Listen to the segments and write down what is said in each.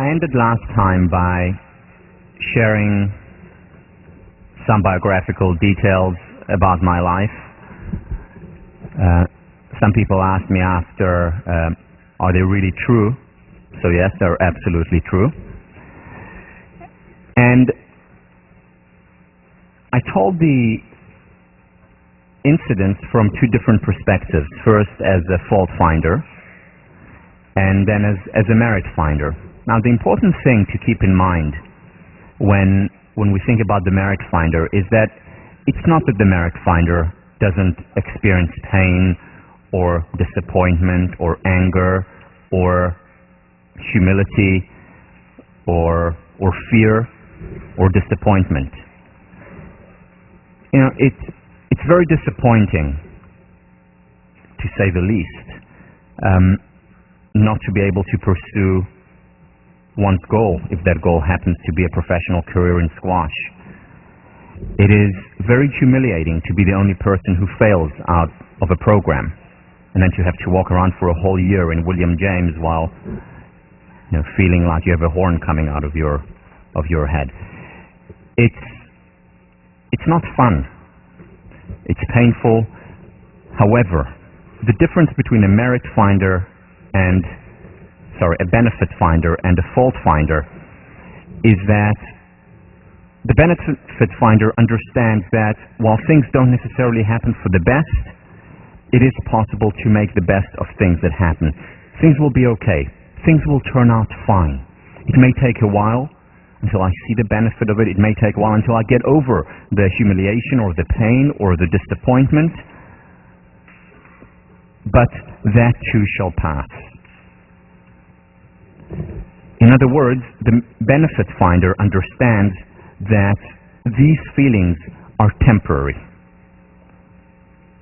I ended last time by sharing some biographical details about my life. Some people asked me after, are they really true? So yes, they're absolutely true. And I told the incidents from two different perspectives. First as a fault finder, and then as a merit finder. Now the important thing to keep in mind when we think about the merit finder is that it's not that the merit finder doesn't experience pain or disappointment or anger or humility or fear or disappointment. You know, it's very disappointing, to say the least, not to be able to pursue one's goal, if that goal happens to be a professional career in squash. It is very humiliating to be the only person who fails out of a program, and then to have to walk around for a whole year in William James while, you know, feeling like you have a horn coming out of your head. It's not fun. It's painful. However, the difference between a merit finder and a benefit finder and a fault finder is that the benefit finder understands that while things don't necessarily happen for the best, it is possible to make the best of things that happen. Things will be okay. Things will turn out fine. It may take a while until I see the benefit of it. It may take a while until I get over the humiliation or the pain or the disappointment. But that too shall pass. In other words, the benefit finder understands that these feelings are temporary.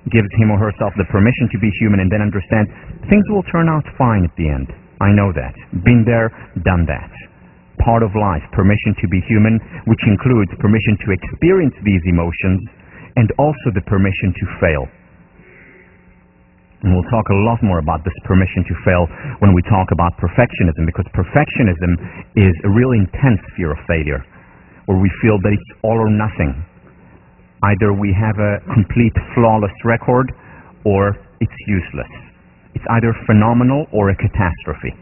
Gives him or herself the permission to be human, and then understands things will turn out fine at the end. I know that. Been there, done that. Part of life, permission to be human, which includes permission to experience these emotions and also the permission to fail. And we'll talk a lot more about this permission to fail when we talk about perfectionism, because perfectionism is a really intense fear of failure, where we feel that it's all or nothing. Either we have a complete flawless record or it's useless. It's either phenomenal or a catastrophe.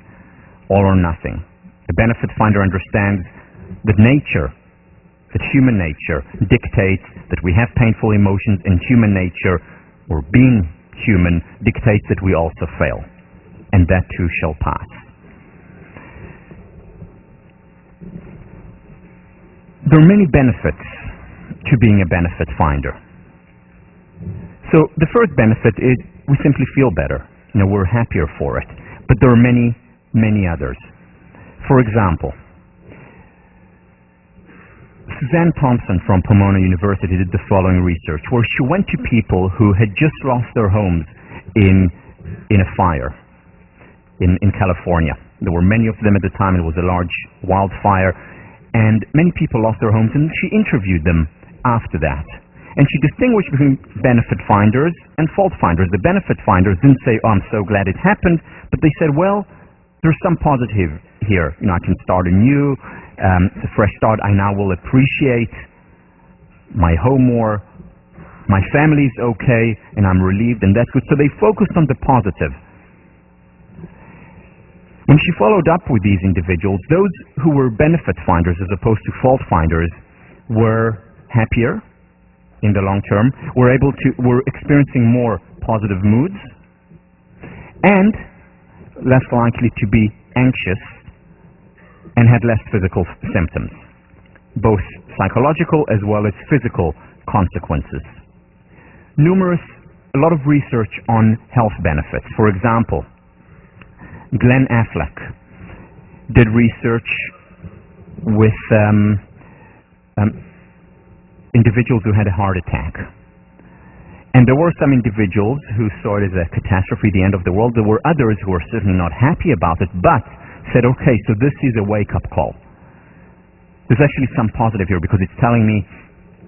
All or nothing. The benefit finder understands that human nature dictates that we have painful emotions, and human nature, or being human, dictates that we also fail. And that too shall pass. There are many benefits to being a benefit finder. So the first benefit is we simply feel better. You know, we're happier for it. But there are many, many others. For example, Suzanne Thompson from Pomona University did the following research, where she went to people who had just lost their homes in a fire in California. There were many of them at the time. It was a large wildfire, and many people lost their homes, and she interviewed them after that. And she distinguished between benefit finders and fault finders. The benefit finders didn't say, oh, I'm so glad it happened, but they said, well, there's some positive here. You know, I can start anew. It's a fresh start. I now will appreciate my home more. My family's okay, and I'm relieved, and that's good. So they focused on the positive. When she followed up with these individuals, those who were benefit finders as opposed to fault finders were happier in the long term, were experiencing more positive moods, and less likely to be anxious, and had less physical symptoms, both psychological as well as physical consequences. A lot of research on health benefits. For example, Glenn Affleck did research with individuals who had a heart attack. And there were some individuals who saw it as a catastrophe, the end of the world. There were others who were certainly not happy about it, but said, okay, so this is a wake-up call. There's actually some positive here, because it's telling me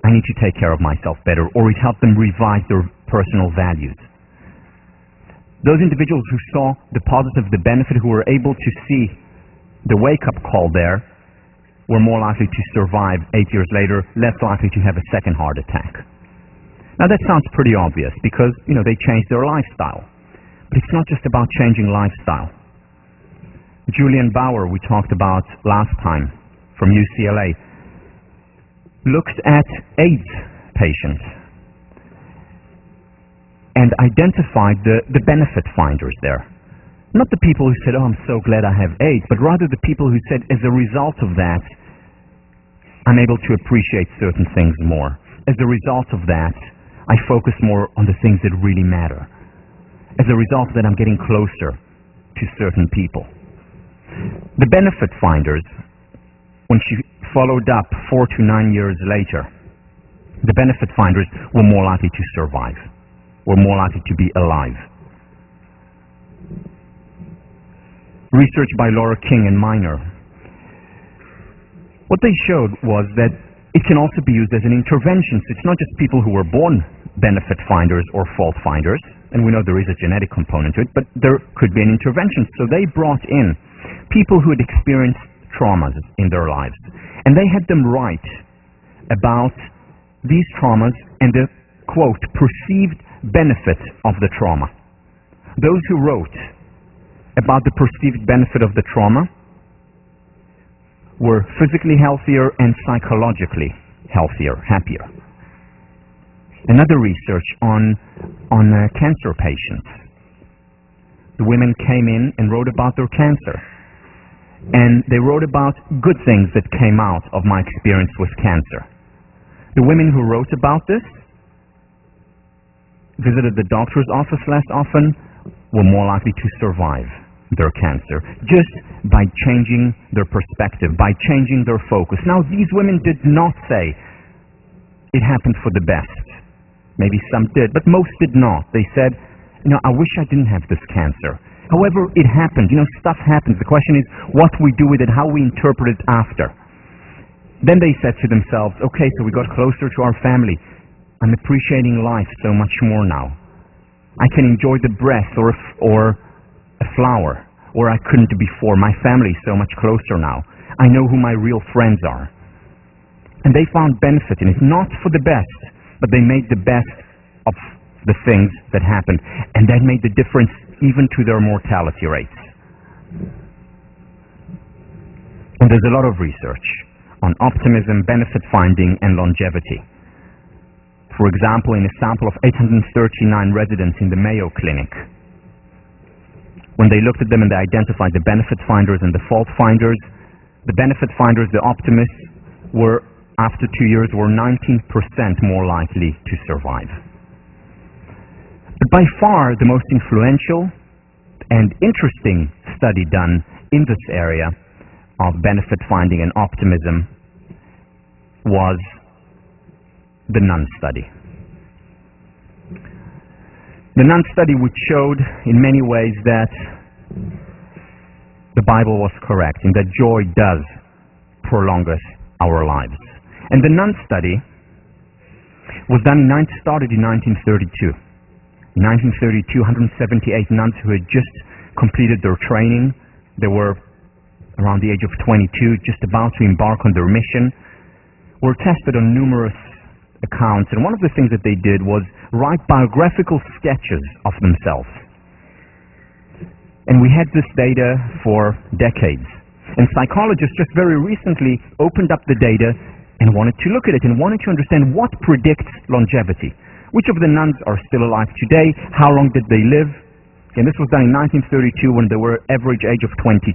I need to take care of myself better, or it helped them revise their personal values. Those individuals who saw the positive, the benefit, who were able to see the wake-up call there, were more likely to survive 8 years later, less likely to have a second heart attack. Now that sounds pretty obvious because, they changed their lifestyle. But it's not just about changing lifestyle. Julian Bauer, we talked about last time, from UCLA, looked at AIDS patients and identified the benefit finders there. Not the people who said, oh, I'm so glad I have AIDS, but rather the people who said, as a result of that, I'm able to appreciate certain things more. As a result of that, I focus more on the things that really matter. As a result of that, I'm getting closer to certain people. The benefit finders, when she followed up 4 to 9 years later, the benefit finders were more likely to survive, were more likely to be alive. Research by Laura King and Miner. What they showed was that it can also be used as an intervention. So it's not just people who were born benefit finders or fault finders, and we know there is a genetic component to it, but there could be an intervention. So they brought in people who had experienced traumas in their lives, and they had them write about these traumas and the, quote, perceived benefit of the trauma. Those who wrote about the perceived benefit of the trauma were physically healthier and psychologically healthier, happier. Another research on cancer patients. The women came in and wrote about their cancer. And they wrote about good things that came out of my experience with cancer. The women who wrote about this visited the doctor's office less often, were more likely to survive their cancer, just by changing their perspective, by changing their focus. Now, these women did not say it happened for the best. Maybe some did, but most did not. They said, I wish I didn't have this cancer. However, it happened. Stuff happens. The question is what we do with it, how we interpret it after. Then they said to themselves, okay, so we got closer to our family. I'm appreciating life so much more now. I can enjoy the breath or a flower, or I couldn't before. My family is so much closer now. I know who my real friends are. And they found benefit in it, not for the best, but they made the best of the things that happened. And that made the difference even to their mortality rates. And there's a lot of research on optimism, benefit finding, and longevity. For example, in a sample of 839 residents in the Mayo Clinic, when they looked at them and they identified the benefit finders and the fault finders, the benefit finders, the optimists, were, after 2 years, were 19% more likely to survive. But by far the most influential and interesting study done in this area of benefit finding and optimism was the Nun study. The Nun study, which showed in many ways that the Bible was correct and that joy does prolong our lives. And the Nun study started in 1932. In 1932, 178 nuns who had just completed their training, they were around the age of 22, just about to embark on their mission, were tested on numerous accounts. And one of the things that they did was write biographical sketches of themselves. And we had this data for decades. And psychologists just very recently opened up the data and wanted to look at it and wanted to understand what predicts longevity. Which of the nuns are still alive today? How long did they live? And this was done in 1932 when they were average age of 22.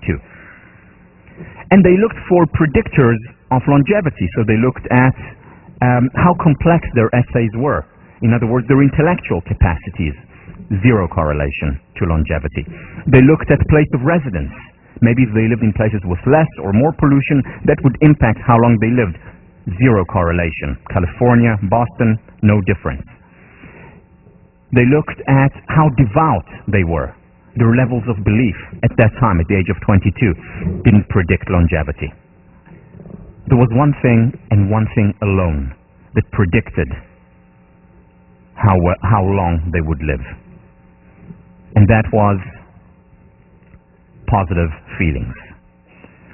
And they looked for predictors of longevity. So they looked at how complex their essays were. In other words, their intellectual capacities. Zero correlation to longevity. They looked at place of residence. Maybe if they lived in places with less or more pollution, that would impact how long they lived. Zero correlation. California, Boston, no difference. They looked at how devout they were. Their levels of belief at that time, at the age of 22, didn't predict longevity. There was one thing and one thing alone that predicted how long they would live. And that was positive feelings.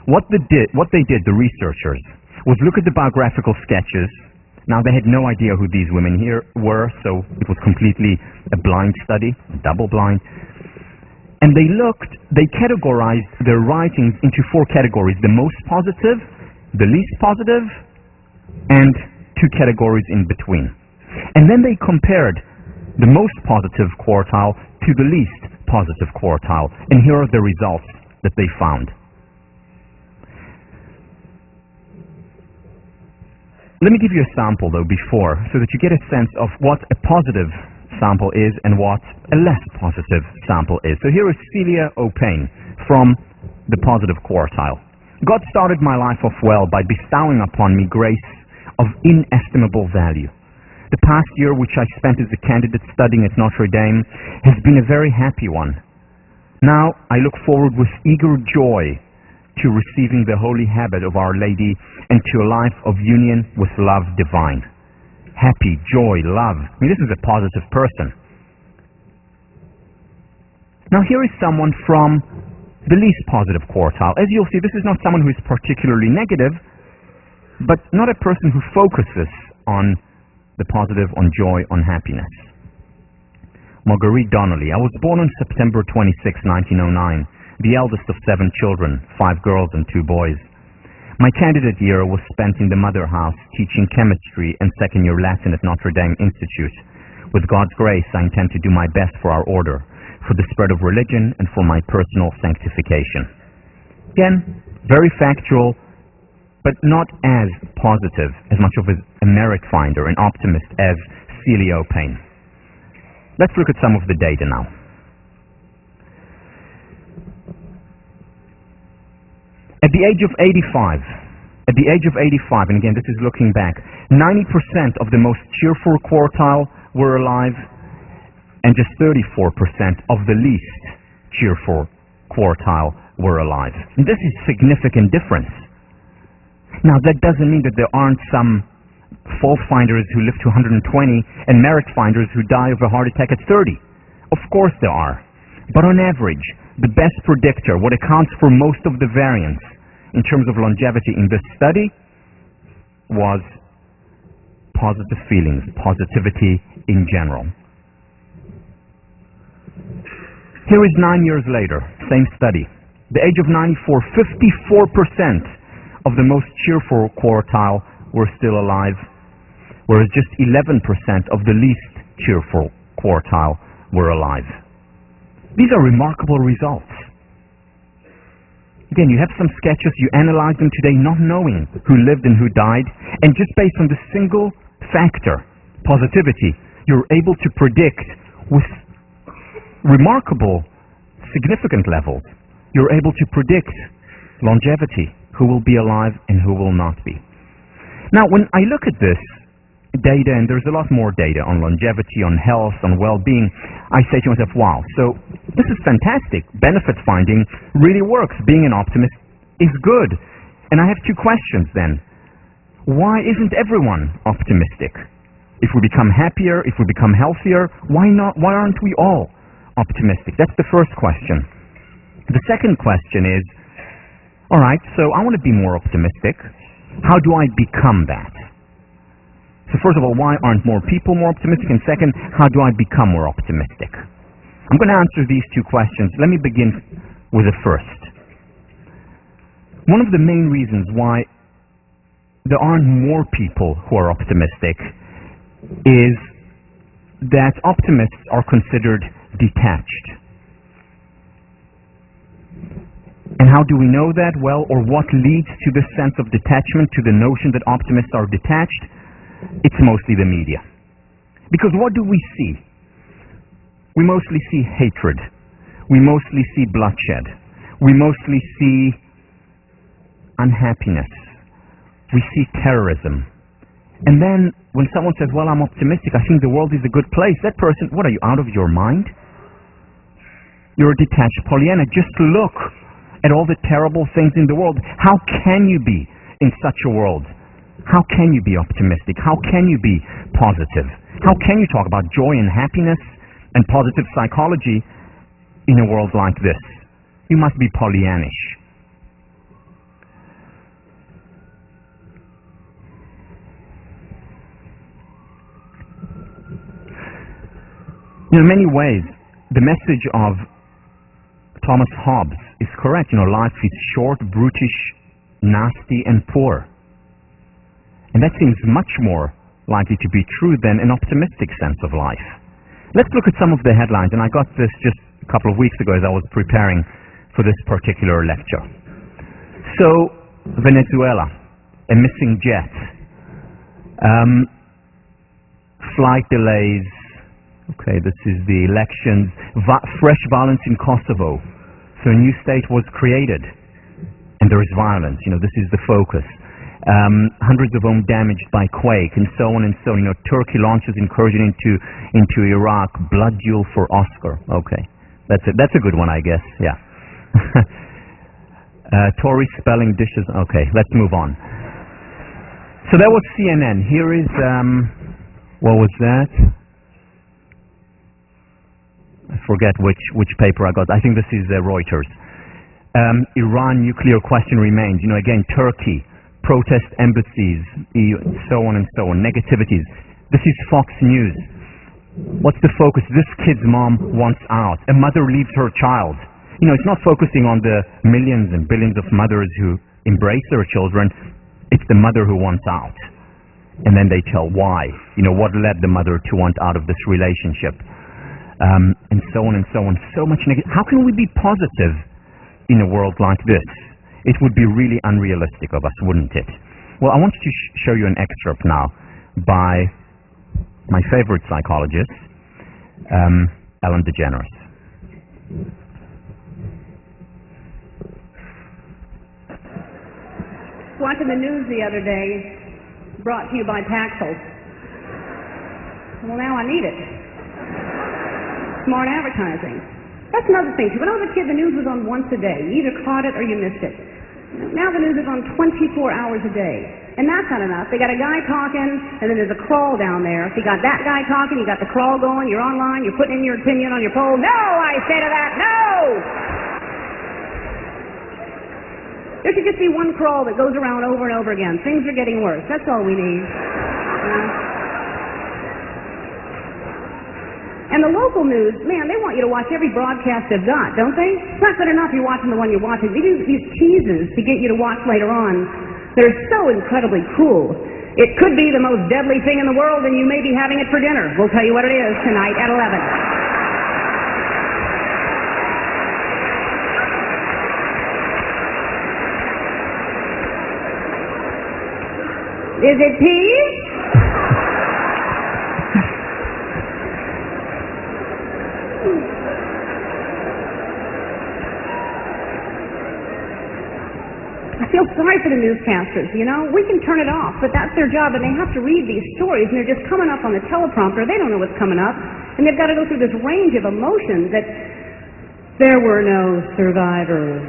What they did, the researchers, was look at the biographical sketches. Now, they had no idea who these women here were, so it was completely a blind study, double blind. And they categorized their writings into 4 categories: the most positive, the least positive, and 2 categories in between. And then they compared the most positive quartile to the least positive quartile. And here are the results that they found. Let me give you a sample, though, before, so that you get a sense of what a positive sample is and what a less positive sample is. So here is Celia O'Payne from the positive quartile. God started my life off well by bestowing upon me grace of inestimable value. The past year, which I spent as a candidate studying at Notre Dame, has been a very happy one. Now I look forward with eager joy to receiving the holy habit of Our Lady and to a life of union with love divine. Happy, joy, love. I mean, this is a positive person. Now here is someone from the least positive quartile. As you'll see, this is not someone who is particularly negative, but not a person who focuses on the positive, on joy, on happiness. Marguerite Donnelly. I was born on September 26, 1909. The eldest of 7 children, 5 girls and 2 boys. My candidate year was spent in the mother house teaching chemistry and second-year Latin at Notre Dame Institute. With God's grace, I intend to do my best for our order, for the spread of religion, and for my personal sanctification. Again, very factual, but not as positive, as much of a merit finder, an optimist as Celia O'Payne. Let's look at some of the data now. At the age of 85, and again, this is looking back, 90% of the most cheerful quartile were alive, and just 34% of the least cheerful quartile were alive. And this is a significant difference. Now, that doesn't mean that there aren't some fault finders who live to 120 and merit finders who die of a heart attack at 30. Of course there are. But on average, the best predictor, what accounts for most of the variance in terms of longevity in this study, was positive feelings, positivity in general. Here is 9 years later, same study. The age of 94, 54% of the most cheerful quartile were still alive, whereas just 11% of the least cheerful quartile were alive. These are remarkable results. Again, you have some sketches, you analyze them today not knowing who lived and who died, and just based on the single factor, positivity, you're able to predict with remarkable, significant levels, you're able to predict longevity, who will be alive and who will not be. Now, when I look at this data, and there's a lot more data on longevity, on health, on well-being, I say to myself, wow, so this is fantastic. Benefit finding really works. Being an optimist is good. And I have 2 questions then. Why isn't everyone optimistic? If we become happier, if we become healthier, why not? Why aren't we all optimistic? That's the first question. The second question is, all right, so I want to be more optimistic. How do I become that? So first of all, why aren't more people more optimistic? And second, how do I become more optimistic? I'm going to answer these 2 questions. Let me begin with the first. One of the main reasons why there aren't more people who are optimistic is that optimists are considered detached. And how do we know that? Well, or what leads to this sense of detachment, to the notion that optimists are detached? It's mostly the media. Because what do we see? We mostly see hatred. We mostly see bloodshed. We mostly see unhappiness. We see terrorism. And then when someone says, well, I'm optimistic, I think the world is a good place, that person, what are you, out of your mind? You're a detached Pollyanna. Just look at all the terrible things in the world. How can you be in such a world? How can you be optimistic? How can you be positive? How can you talk about joy and happiness and positive psychology in a world like this? You must be Pollyannish. In many ways, the message of Thomas Hobbes is correct. Life is short, brutish, nasty, and poor. And that seems much more likely to be true than an optimistic sense of life. Let's look at some of the headlines, and I got this just a couple of weeks ago as I was preparing for this particular lecture. So, Venezuela, a missing jet, flight delays, okay, this is the elections, fresh violence in Kosovo. So a new state was created, and there is violence, this is the focus. Hundreds of homes damaged by quake, and so on and so on. Turkey launches incursion into Iraq, blood duel for Oscar. Okay, that's a good one, I guess. Yeah. Tories spelling dishes. Okay, let's move on. So that was CNN. Here is what was that? I forget which paper I got. I think this is Reuters. Iran nuclear question remains. Again, Turkey. Protest embassies, so on and so on, negativities. This is Fox News. What's the focus? This kid's mom wants out. A mother leaves her child. It's not focusing on the millions and billions of mothers who embrace their children. It's the mother who wants out. And then they tell why. What led the mother to want out of this relationship. And so on and so on. So much negative. How can we be positive in a world like this? It would be really unrealistic of us, wouldn't it? Well, I want to show you an excerpt now by my favorite psychologist, Ellen DeGeneres. Watching the news the other day, brought to you by Paxil. Well, now I need it. Smart advertising. That's another thing, too. When I was a kid, the news was on once a day. You either caught it or you missed it. Now the news is on 24 hours a day. And that's not enough. They got a guy talking, and then there's a crawl down there. If you got that guy talking, you got the crawl going, you're online, you're putting in your opinion on your poll. No, I say to that, no! There should just be one crawl that goes around over and over again. Things are getting worse. That's all we need. And the local news, man, they want you to watch every broadcast they've got, don't they? It's not good enough you're watching the one you're watching. They do these teases to get you to watch later on. They're so incredibly cruel. It could be the most deadly thing in the world, and you may be having it for dinner. We'll tell you what it is tonight at 11. Is it peas? I feel sorry for the newscasters, We can turn it off, but that's their job, and they have to read these stories, and they're just coming up on the teleprompter. They don't know what's coming up, and they've got to go through this range of emotions that there were no survivors.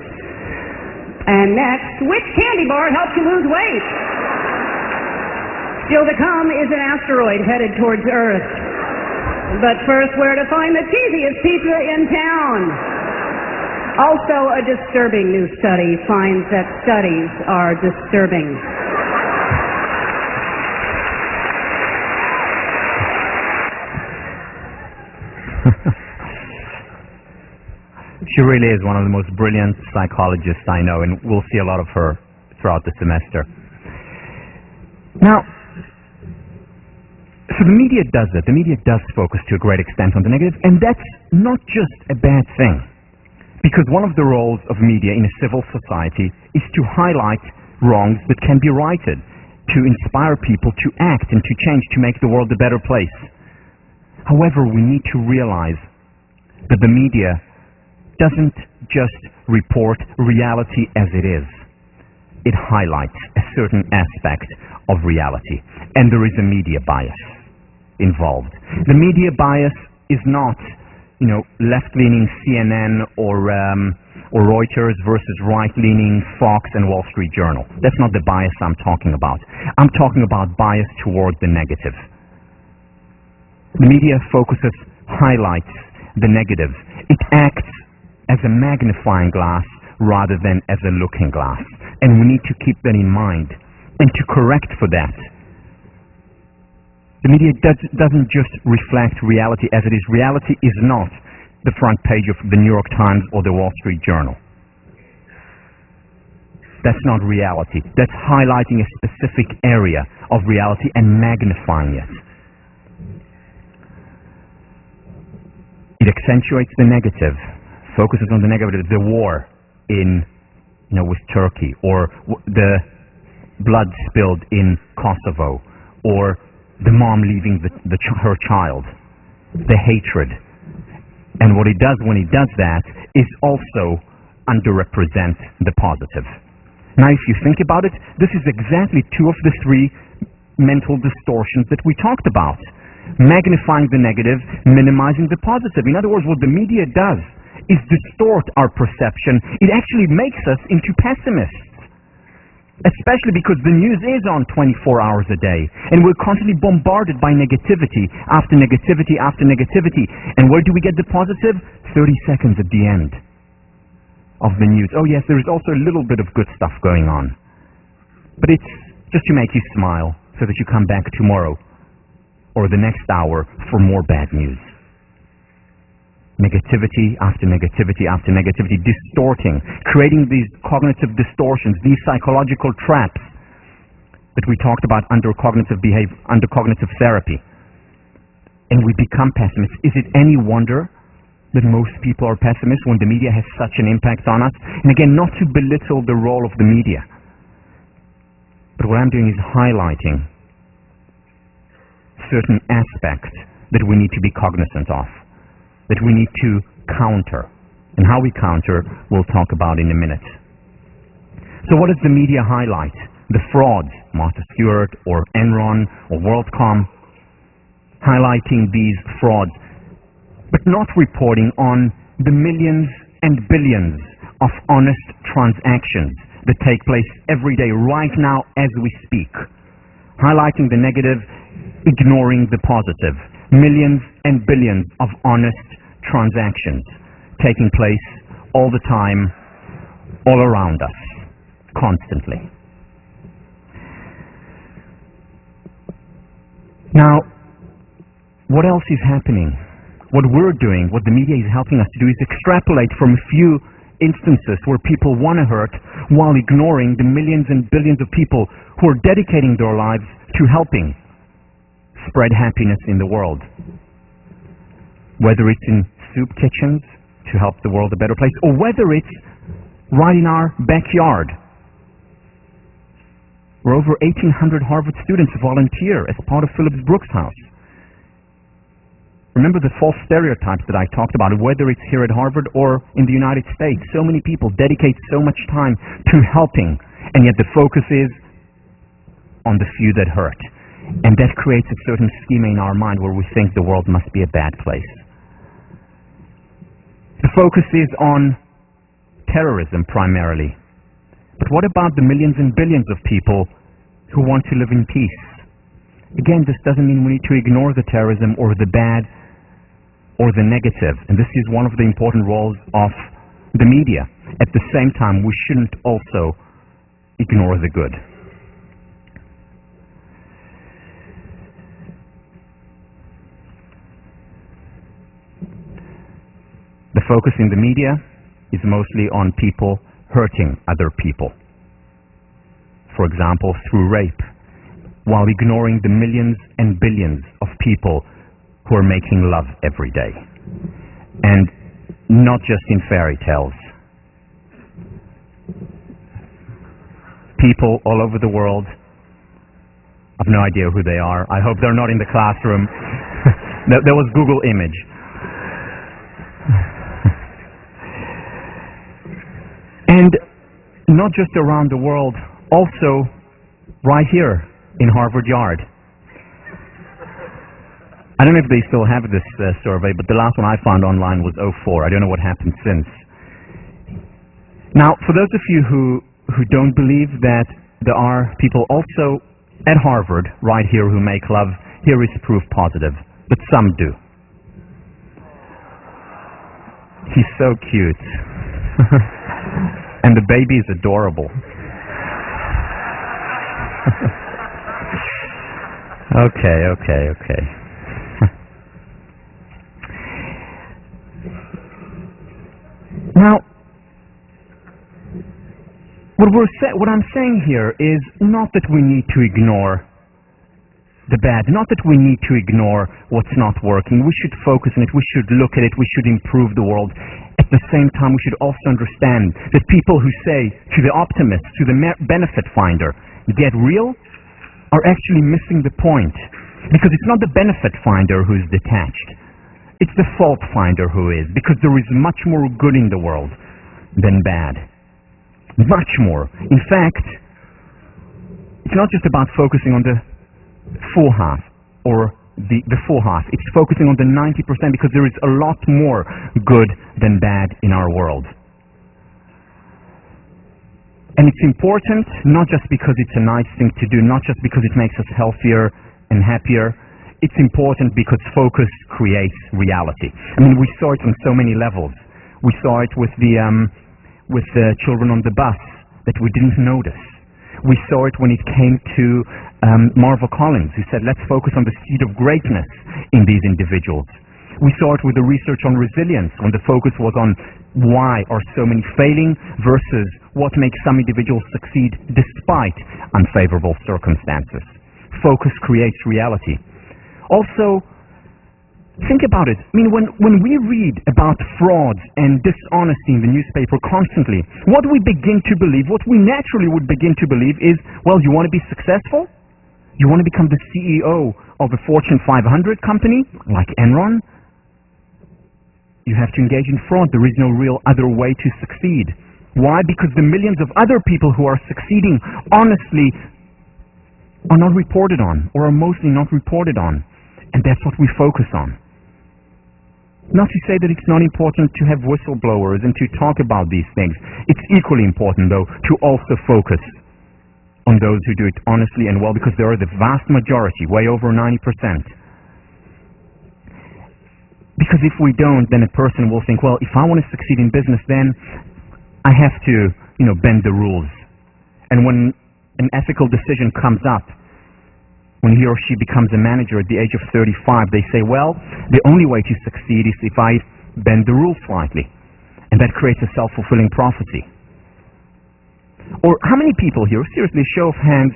And next, which candy bar helps you lose weight? Still to come is an asteroid headed towards Earth. But first, where to find the cheesiest pizza in town? Also, a disturbing new study finds that studies are disturbing. She really is one of the most brilliant psychologists I know, and we'll see a lot of her throughout the semester. Now, so the media does that. The media does focus to a great extent on the negative, and that's not just a bad thing. Because one of the roles of media in a civil society is to highlight wrongs that can be righted, to inspire people to act and to change, to make the world a better place. However, we need to realize that the media doesn't just report reality as it is. It highlights a certain aspect of reality, and there is a media bias involved. The media bias is not left-leaning CNN or Reuters versus right-leaning Fox and Wall Street Journal. That's not the bias I'm talking about. I'm talking about bias toward the negative. The media highlights the negative. It acts as a magnifying glass rather than as a looking glass. And we need to keep that in mind and to correct for that. The media doesn't just reflect reality as it is. Reality is not the front page of the New York Times or the Wall Street Journal. That's not reality. That's highlighting a specific area of reality and magnifying it. It accentuates the negative, focuses on the negative, the war with Turkey, or the blood spilled in Kosovo, or the mom leaving her child, the hatred. And what it does when it does that is also underrepresent the positive. Now, if you think about it, this is exactly two of the three mental distortions that we talked about. Magnifying the negative, minimizing the positive. In other words, what the media does is distort our perception. It actually makes us into pessimists. Especially because the news is on 24 hours a day, and we're constantly bombarded by negativity after negativity after negativity. And where do we get the positive? 30 seconds at the end of the news. Oh yes, there is also a little bit of good stuff going on. But it's just to make you smile so that you come back tomorrow or the next hour for more bad news. Negativity after negativity after negativity, distorting, creating these cognitive distortions, these psychological traps that we talked about under cognitive therapy. And we become pessimists. Is it any wonder that most people are pessimists when the media has such an impact on us? And again, not to belittle the role of the media, but what I'm doing is highlighting certain aspects that we need to be cognizant of, that we need to counter. And how we counter, we'll talk about in a minute. So what does the media highlight? The frauds, Martha Stewart or Enron or WorldCom, highlighting these frauds, but not reporting on the millions and billions of honest transactions that take place every day, right now as we speak. Highlighting the negative, ignoring the positive. Millions and billions of honest transactions taking place all the time, all around us, constantly. Now, what else is happening? What we're doing, what the media is helping us to do, is extrapolate from a few instances where people want to hurt while ignoring the millions and billions of people who are dedicating their lives to helping spread happiness in the world. Whether it's in soup kitchens to help the world a better place, or whether it's right in our backyard, where over 1,800 Harvard students volunteer as part of Phillips Brooks House. Remember the false stereotypes that I talked about, whether it's here at Harvard or in the United States. So many people dedicate so much time to helping, and yet the focus is on the few that hurt. And that creates a certain schema in our mind where we think the world must be a bad place. The focus is on terrorism primarily. But what about the millions and billions of people who want to live in peace? Again, this doesn't mean we need to ignore the terrorism or the bad or the negative. And this is one of the important roles of the media. At the same time, we shouldn't also ignore the good. The focus in the media is mostly on people hurting other people. For example, through rape, while ignoring the millions and billions of people who are making love every day. And not just in fairy tales. People all over the world, I've no idea who they are. I hope they're not in the classroom. There was Google image. And not just around the world, also right here in Harvard Yard. I don't know if they still have this survey, but the last one I found online was 2004. I don't know what happened since. Now, for those of you who don't believe that there are people also at Harvard right here who make love, here is proof positive. But some do. He's so cute. And the baby is adorable. Okay. Now, what I'm saying here is not that we need to ignore the bad, not that we need to ignore what's not working. We should focus on it, we should look at it, we should improve the world. At the same time, we should also understand that people who say to the optimist, to the benefit finder, get real, are actually missing the point. Because it's not the benefit finder who's detached. It's the fault finder who is. Because there is much more good in the world than bad. Much more. In fact, it's not just about focusing on the full half or the full half. It's focusing on the 90% because there is a lot more good than bad in our world. And it's important not just because it's a nice thing to do, not just because it makes us healthier and happier. It's important because focus creates reality. I mean, we saw it on so many levels. We saw it with the children on the bus that we didn't notice. We saw it when it came to Marva Collins, who said, let's focus on the seed of greatness in these individuals. We saw it with the research on resilience, when the focus was on why are so many failing versus what makes some individuals succeed despite unfavorable circumstances. Focus creates reality. Also, think about it. I mean, when we read about frauds and dishonesty in the newspaper constantly, what we begin to believe, what we naturally would begin to believe is, well, you want to be successful? You want to become the CEO of a Fortune 500 company like Enron? You have to engage in fraud. There is no real other way to succeed. Why? Because the millions of other people who are succeeding honestly are not reported on, or are mostly not reported on. And that's what we focus on. Not to say that it's not important to have whistleblowers and to talk about these things. It's equally important, though, to also focus on those who do it honestly and well, because they are the vast majority, way over 90%. Because if we don't, then a person will think, well, if I want to succeed in business, then I have to, bend the rules. And when an ethical decision comes up, when he or she becomes a manager at the age of 35, they say, well, the only way to succeed is if I bend the rules slightly. And that creates a self-fulfilling prophecy. Or how many people here, seriously, show of hands,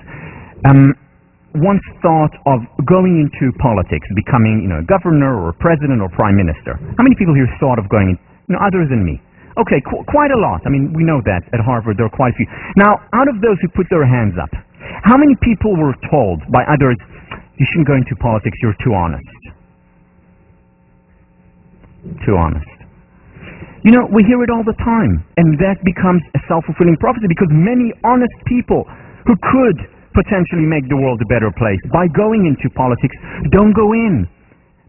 once thought of going into politics, becoming, a governor or a president or prime minister? How many people here thought of going in, other than me? Okay, quite a lot. I mean, we know that at Harvard there are quite a few. Now, out of those who put their hands up, how many people were told by others, you shouldn't go into politics, you're too honest? Too honest. We hear it all the time, and that becomes a self-fulfilling prophecy because many honest people who could potentially make the world a better place by going into politics don't go in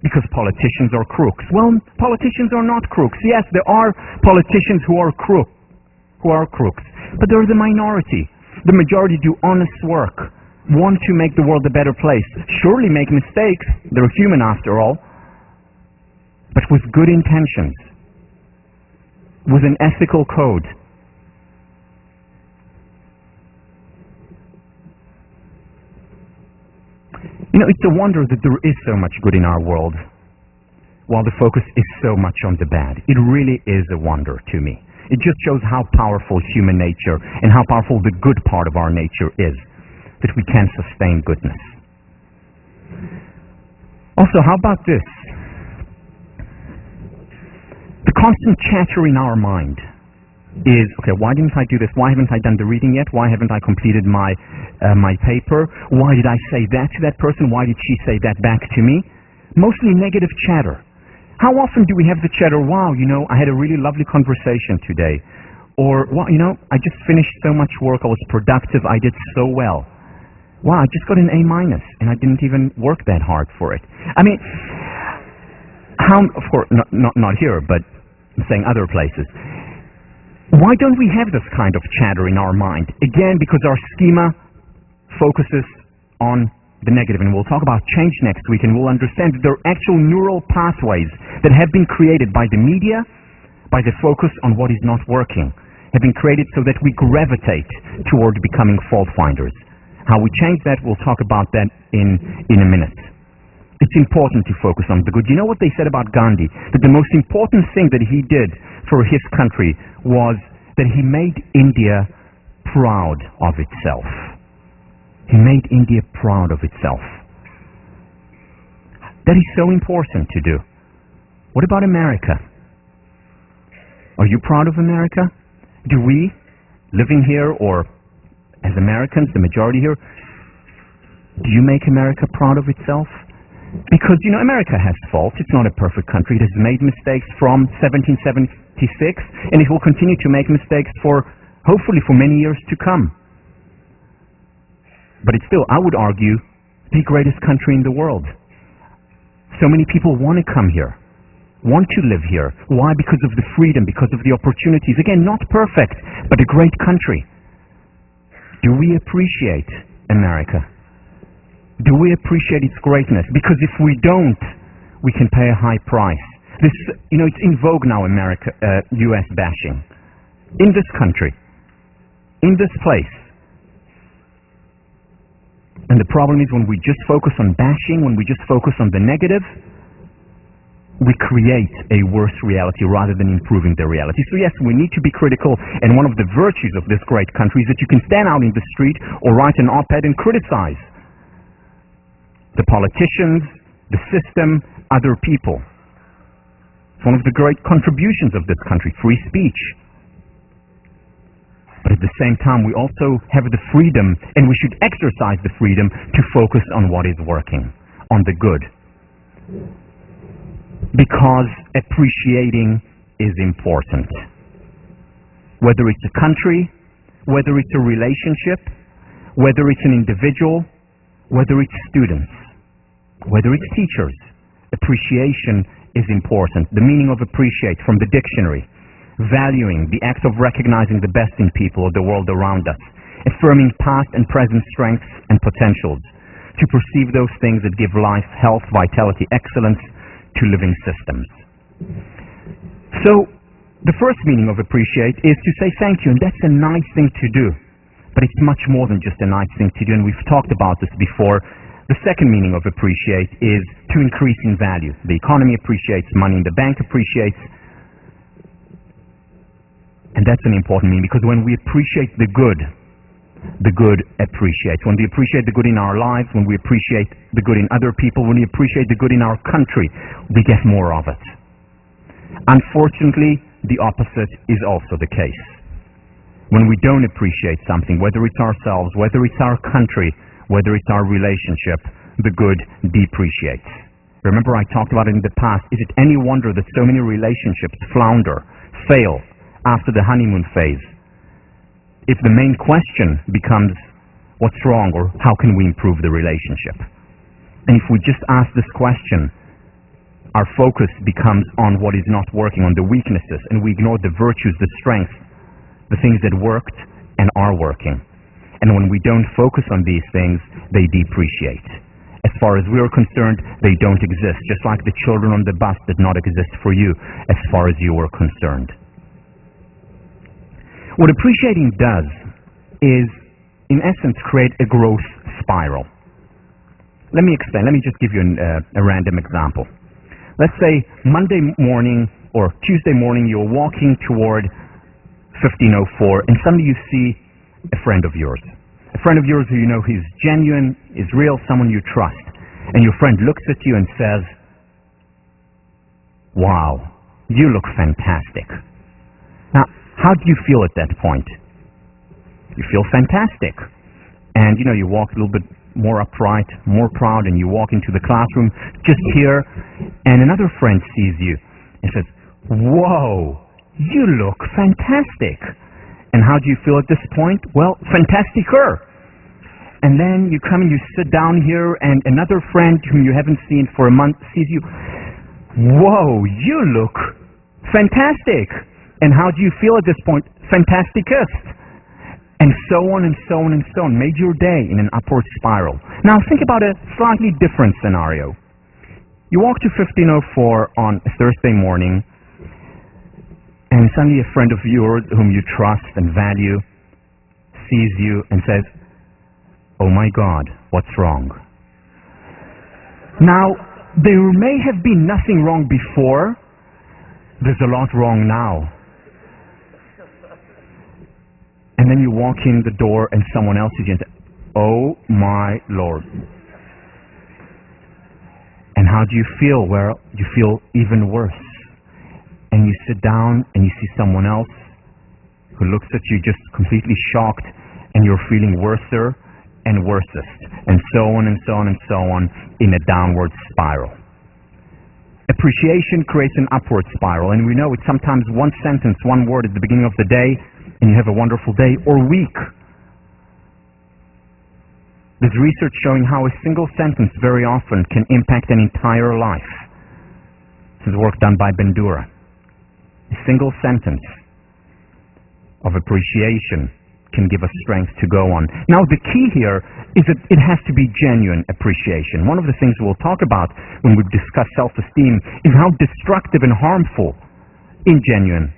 because politicians are crooks. Well, politicians are not crooks. Yes, there are politicians who are crooks, but they're the minority. The majority do honest work, want to make the world a better place, surely make mistakes, they're human after all, but with good intentions, with an ethical code. It's a wonder that there is so much good in our world, while the focus is so much on the bad. It really is a wonder to me. It just shows how powerful human nature and how powerful the good part of our nature is, that we can sustain goodness. Also, how about this? The constant chatter in our mind is, okay, why didn't I do this? Why haven't I done the reading yet? Why haven't I completed my paper? Why did I say that to that person? Why did she say that back to me? Mostly negative chatter. How often do we have the chatter, wow, I had a really lovely conversation today. Or, well, I just finished so much work, I was productive, I did so well. Wow, I just got an A-, and I didn't even work that hard for it. I mean, of course, not here, but I'm saying other places. Why don't we have this kind of chatter in our mind? Again, because our schema focuses on the negative, and we'll talk about change next week, and we'll understand that there are actual neural pathways that have been created by the media, by the focus on what is not working, have been created so that we gravitate toward becoming fault finders. How we change that, we'll talk about that in a minute. It's important to focus on the good. You know what they said about Gandhi? That the most important thing that he did for his country was that he made India proud of itself. He made India proud of itself. That is so important to do. What about America? Are you proud of America? Do we, living here or as Americans, the majority here, do you make America proud of itself? Because, you know, America has faults. It's not a perfect country. It has made mistakes from 1776, and it will continue to make mistakes hopefully for many years to come. But it's still, I would argue, the greatest country in the world. So many people want to come here, want to live here. Why? Because of the freedom, because of the opportunities. Again, not perfect, but a great country. Do we appreciate America? Do we appreciate its greatness? Because if we don't, we can pay a high price. This, you know, it's in vogue now, U.S. bashing. In this country, in this place. And the problem is when we just focus on bashing, when we just focus on the negative, we create a worse reality rather than improving the reality. So yes, we need to be critical, and one of the virtues of this great country is that you can stand out in the street or write an op-ed and criticize the politicians, the system, other people. It's one of the great contributions of this country, free speech. But at the same time, we also have the freedom, and we should exercise the freedom to focus on what is working, on the good. Because appreciating is important. Whether it's a country, whether it's a relationship, whether it's an individual, whether it's students, whether it's teachers, appreciation is important. The meaning of appreciate from the dictionary: valuing, the act of recognizing the best in people or the world around us, affirming past and present strengths and potentials, to perceive those things that give life, health, vitality, excellence to living systems. So, the first meaning of appreciate is to say thank you, and that's a nice thing to do. But it's much more than just a nice thing to do, and we've talked about this before. The second meaning of appreciate is to increase in value. The economy appreciates, money in the bank appreciates, and that's an important meaning, because when we appreciate the good appreciates. When we appreciate the good in our lives, when we appreciate the good in other people, when we appreciate the good in our country, we get more of it. Unfortunately, the opposite is also the case. When we don't appreciate something, whether it's ourselves, whether it's our country, whether it's our relationship, the good depreciates. Remember, I talked about it in the past. Is it any wonder that so many relationships flounder, fail after the honeymoon phase? If the main question becomes, what's wrong, or how can we improve the relationship? And if we just ask this question, our focus becomes on what is not working, on the weaknesses, and we ignore the virtues, the strengths, the things that worked and are working. And when we don't focus on these things, they depreciate. As far as we're concerned, they don't exist, just like the children on the bus did not exist for you as far as you were concerned. What appreciating does is, in essence, create a growth spiral. Let me explain. Let me just give you a random example. Let's say Monday morning or Tuesday morning you're walking toward 1504 and suddenly you see a friend of yours. A friend of yours who you know is genuine, is real, someone you trust. And your friend looks at you and says, "Wow, you look fantastic." Now, how do you feel at that point? You feel fantastic. And you walk a little bit more upright, more proud, and you walk into the classroom just here, and another friend sees you and says, "Whoa, you look fantastic." And how do you feel at this point? Well, fantasticer. And then you come and you sit down here, and another friend whom you haven't seen for a month sees you, "Whoa, you look fantastic." And how do you feel at this point? Fantasticest. And so on and so on and so on. Made your day in an upward spiral. Now think about a slightly different scenario. You walk to 1504 on a Thursday morning, and suddenly a friend of yours whom you trust and value sees you and says, oh my God, what's wrong? Now, there may have been nothing wrong before, there's a lot wrong now. And then you walk in the door and someone else is in, oh my Lord. And how do you feel? Well, you feel even worse. And you sit down and you see someone else who looks at you just completely shocked, and you're feeling worser and worsest, and so on and so on and so on, in a downward spiral. Appreciation creates an upward spiral, and we know it's sometimes one sentence, one word at the beginning of the day, and you have a wonderful day or week. There's research showing how a single sentence very often can impact an entire life. This is work done by Bandura. A single sentence of appreciation can give us strength to go on. Now, the key here is that it has to be genuine appreciation. One of the things we'll talk about when we discuss self-esteem is how destructive and harmful ingenuine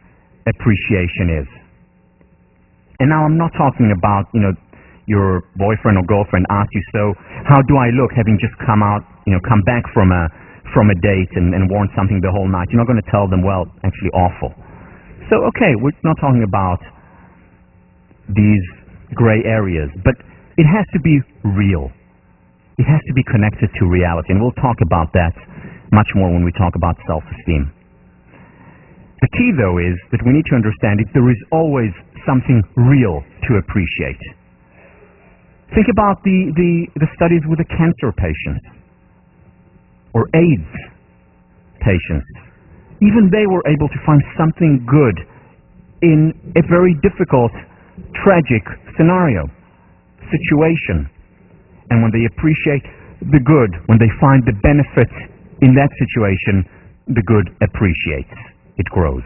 appreciation is. And now I'm not talking about, your boyfriend or girlfriend asks you, so how do I look, having just come back from a date and worn something the whole night. You're not going to tell them, well, actually awful. So, okay, we're not talking about these gray areas, but it has to be real. It has to be connected to reality, and we'll talk about that much more when we talk about self-esteem. The key, though, is that we need to understand that there is always something real to appreciate. Think about the studies with the cancer patients or AIDS patients. Even they were able to find something good in a very difficult, tragic situation. And when they appreciate the good, when they find the benefit in that situation, the good appreciates. It grows.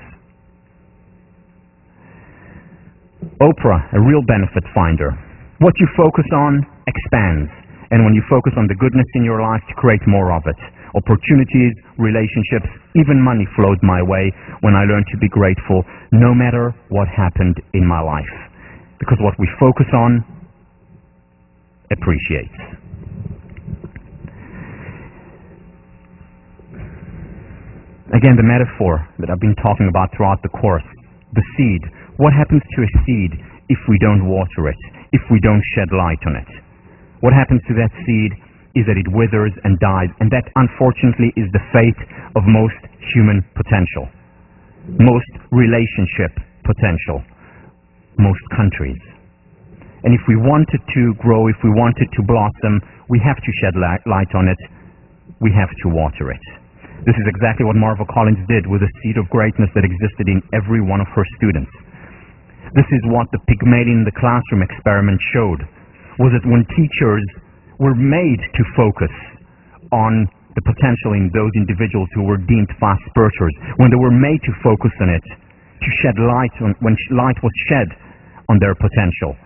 Oprah, a real benefit finder. What you focus on expands. And when you focus on the goodness in your life, to create more of it. Opportunities, relationships, even money flowed my way when I learned to be grateful no matter what happened in my life. Because what we focus on appreciates. Again, the metaphor that I've been talking about throughout the course, the seed. What happens to a seed if we don't water it, if we don't shed light on it? What happens to that seed is that it withers and dies, and that unfortunately is the fate of most human potential, most relationship potential, most countries. And if we want it to grow, if we want it to blossom, we have to shed light on it, we have to water it. This is exactly what Marva Collins did with the seed of greatness that existed in every one of her students. This is what the Pygmalion in the classroom experiment showed, was that when teachers were made to focus on the potential in those individuals who were deemed fast spurters, when they were made to focus on it, to shed light on, when light was shed on their potential,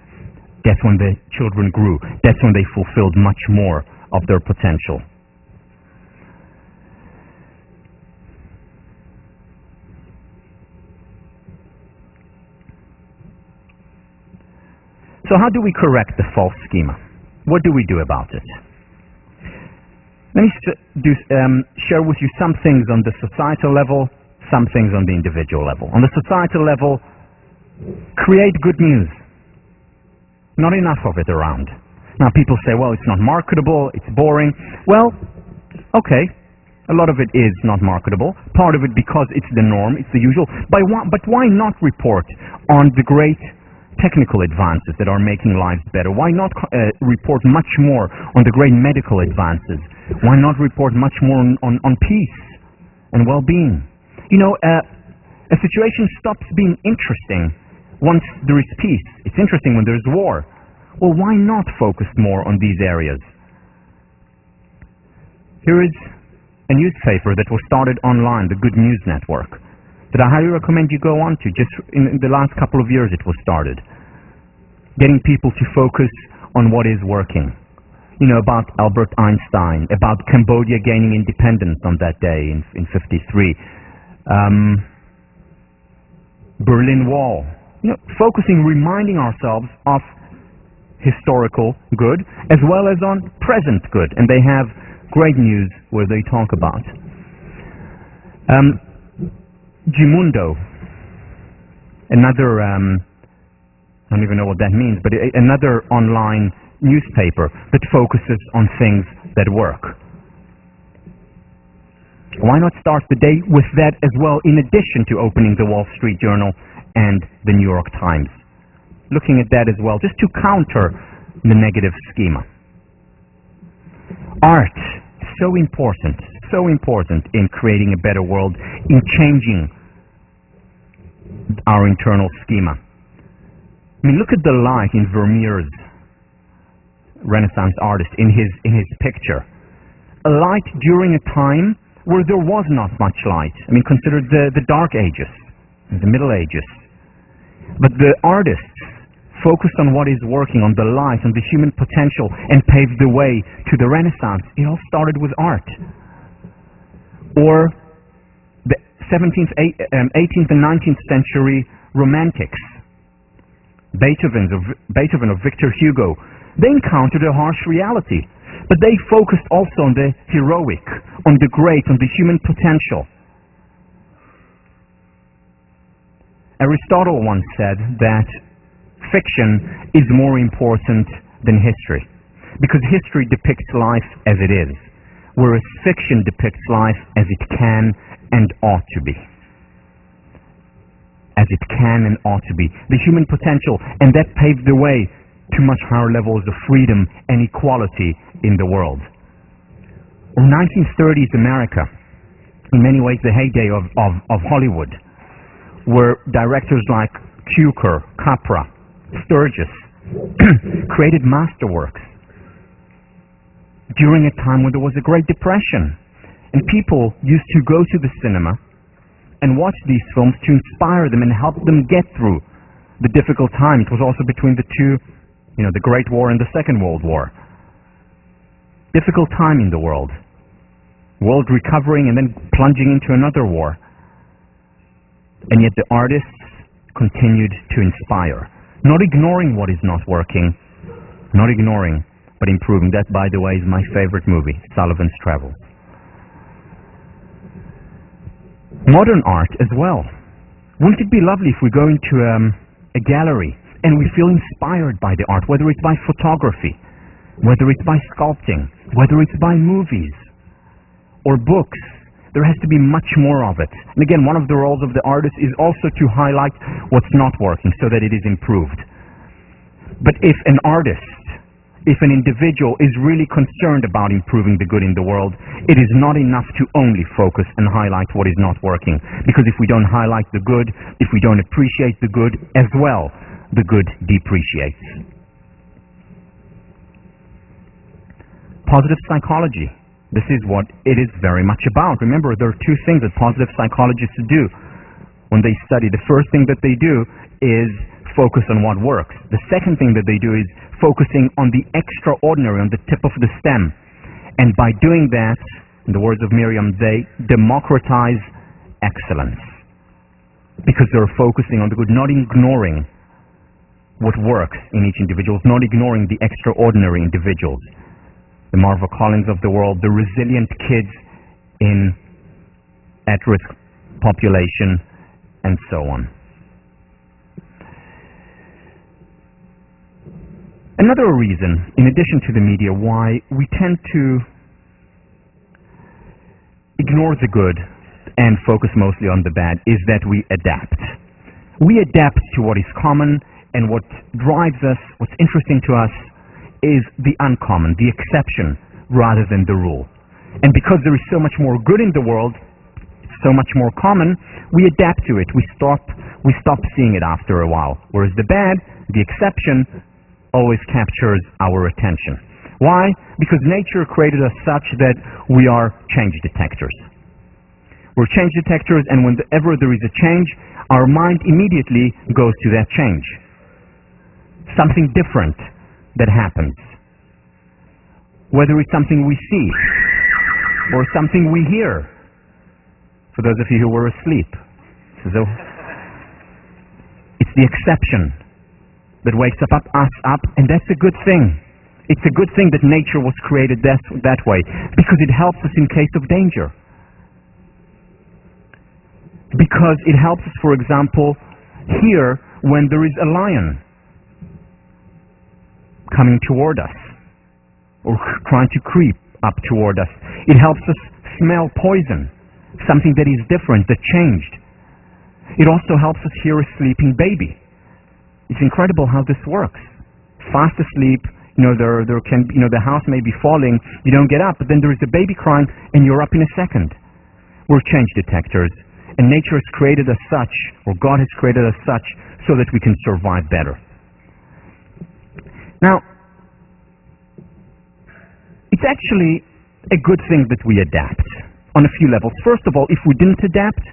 that's when the children grew. That's when they fulfilled much more of their potential. So how do we correct the false schema? What do we do about it? Let me share with you some things on the societal level, some things on the individual level. On the societal level, create good news. Not enough of it around. Now people say, well, it's not marketable, it's boring. Well, okay, a lot of it is not marketable. Part of it because it's the norm, it's the usual. But why not report on the great technical advances that are making lives better? Why not report much more on the great medical advances? Why not report much more on peace and well-being? A situation stops being interesting once there is peace. It's interesting when there's war. Well, why not focus more on these areas? Here is a newspaper that was started online, the Good News Network, that I highly recommend you go on to. Just in the last couple of years it was started. Getting people to focus on what is working. About Albert Einstein, about Cambodia gaining independence on that day in 1953. Berlin Wall. Focusing, reminding ourselves of historical good as well as on present good. And they have great news where they talk about. Gimundo, another, I don't even know what that means, but another online newspaper that focuses on things that work. Why not start the day with that as well, in addition to opening the Wall Street Journal and the New York Times? Looking at that as well, just to counter the negative schema. Art, so important in creating a better world, in changing our internal schema. I mean, look at the light in Vermeer's Renaissance artist in his picture. A light during a time where there was not much light. I mean, consider the Dark Ages, the Middle Ages. But the artists focused on what is working, on the light, on the human potential, and paved the way to the Renaissance. It all started with art. Or the 17th, 18th, and 19th century Romantics. Beethoven or Victor Hugo. They encountered a harsh reality, but they focused also on the heroic, on the great, on the human potential. Aristotle once said that fiction is more important than history, because history depicts life as it is, whereas fiction depicts life as it can and ought to be. As it can and ought to be. The human potential, and that paved the way to much higher levels of freedom and equality in the world. In 1930s America, in many ways the heyday of Hollywood, where directors like Cukor, Capra, Sturgis created masterworks during a time when there was a Great Depression, and people used to go to the cinema and watch these films to inspire them and help them get through the difficult time. It was also between the two, the Great War and the Second World War. Difficult time in the world. World recovering and then plunging into another war. And yet the artists continued to inspire. Not ignoring what is not working, not ignoring, but improving. That, by the way, is my favorite movie, Sullivan's Travels. Modern art as well. Wouldn't it be lovely if we go into a gallery and we feel inspired by the art, whether it's by photography, whether it's by sculpting, whether it's by movies or books? There has to be much more of it. And again, one of the roles of the artist is also to highlight what's not working so that it is improved. But if an artist, if an individual is really concerned about improving the good in the world, it is not enough to only focus and highlight what is not working. Because if we don't highlight the good, if we don't appreciate the good as well, the good depreciates. Positive psychology. This is what it is very much about. Remember, there are two things that positive psychologists do when they study. The first thing that they do is focus on what works. The second thing that they do is focusing on the extraordinary, on the tip of the stem. And by doing that, in the words of Miriam, they democratize excellence. Because they're focusing on the good, not ignoring what works in each individual, not ignoring the extraordinary individuals. The Marva Collins of the world, the resilient kids in at-risk population, and so on. Another reason, in addition to the media, why we tend to ignore the good and focus mostly on the bad is that we adapt. We adapt to what is common, and what drives us, what's interesting to us, is the uncommon, the exception, rather than the rule. And because there is so much more good in the world, so much more common, we adapt to it. We stop seeing it after a while. Whereas the bad, the exception, always captures our attention. Why? Because nature created us such that we are change detectors. We're change detectors, and whenever there is a change, our mind immediately goes to that change. Something different that happens. Whether it's something we see or something we hear. For those of you who were asleep. So it's the exception that wakes us up, and that's a good thing. It's a good thing that nature was created that way, because it helps us in case of danger. Because it helps us, for example, here when there is a lion coming toward us or trying to creep up toward us. It helps us smell poison, something that is different, that changed. It also helps us hear a sleeping baby. It's incredible how this works. Fast asleep, there can, the house may be falling, you don't get up, but then there is a baby crying and you're up in a second. We're change detectors, and nature has created us such, or God has created us such, so that we can survive better. Now, it's actually a good thing that we adapt on a few levels. First of all, if we didn't adapt,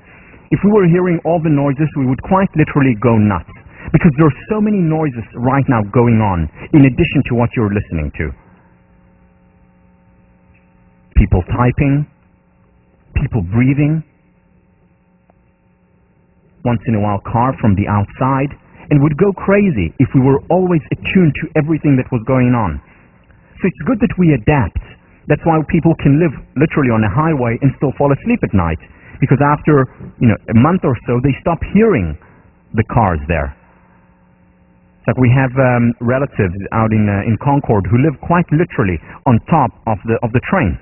if we were hearing all the noises, we would quite literally go nuts, because there are so many noises right now going on in addition to what you're listening to. People typing, people breathing, once in a while car from the outside, and would go crazy if we were always attuned to everything that was going on. So it's good that we adapt. That's why people can live literally on a highway and still fall asleep at night, because after a month or so they stop hearing the cars there. It's like we have relatives out in Concord who live quite literally on top of the train,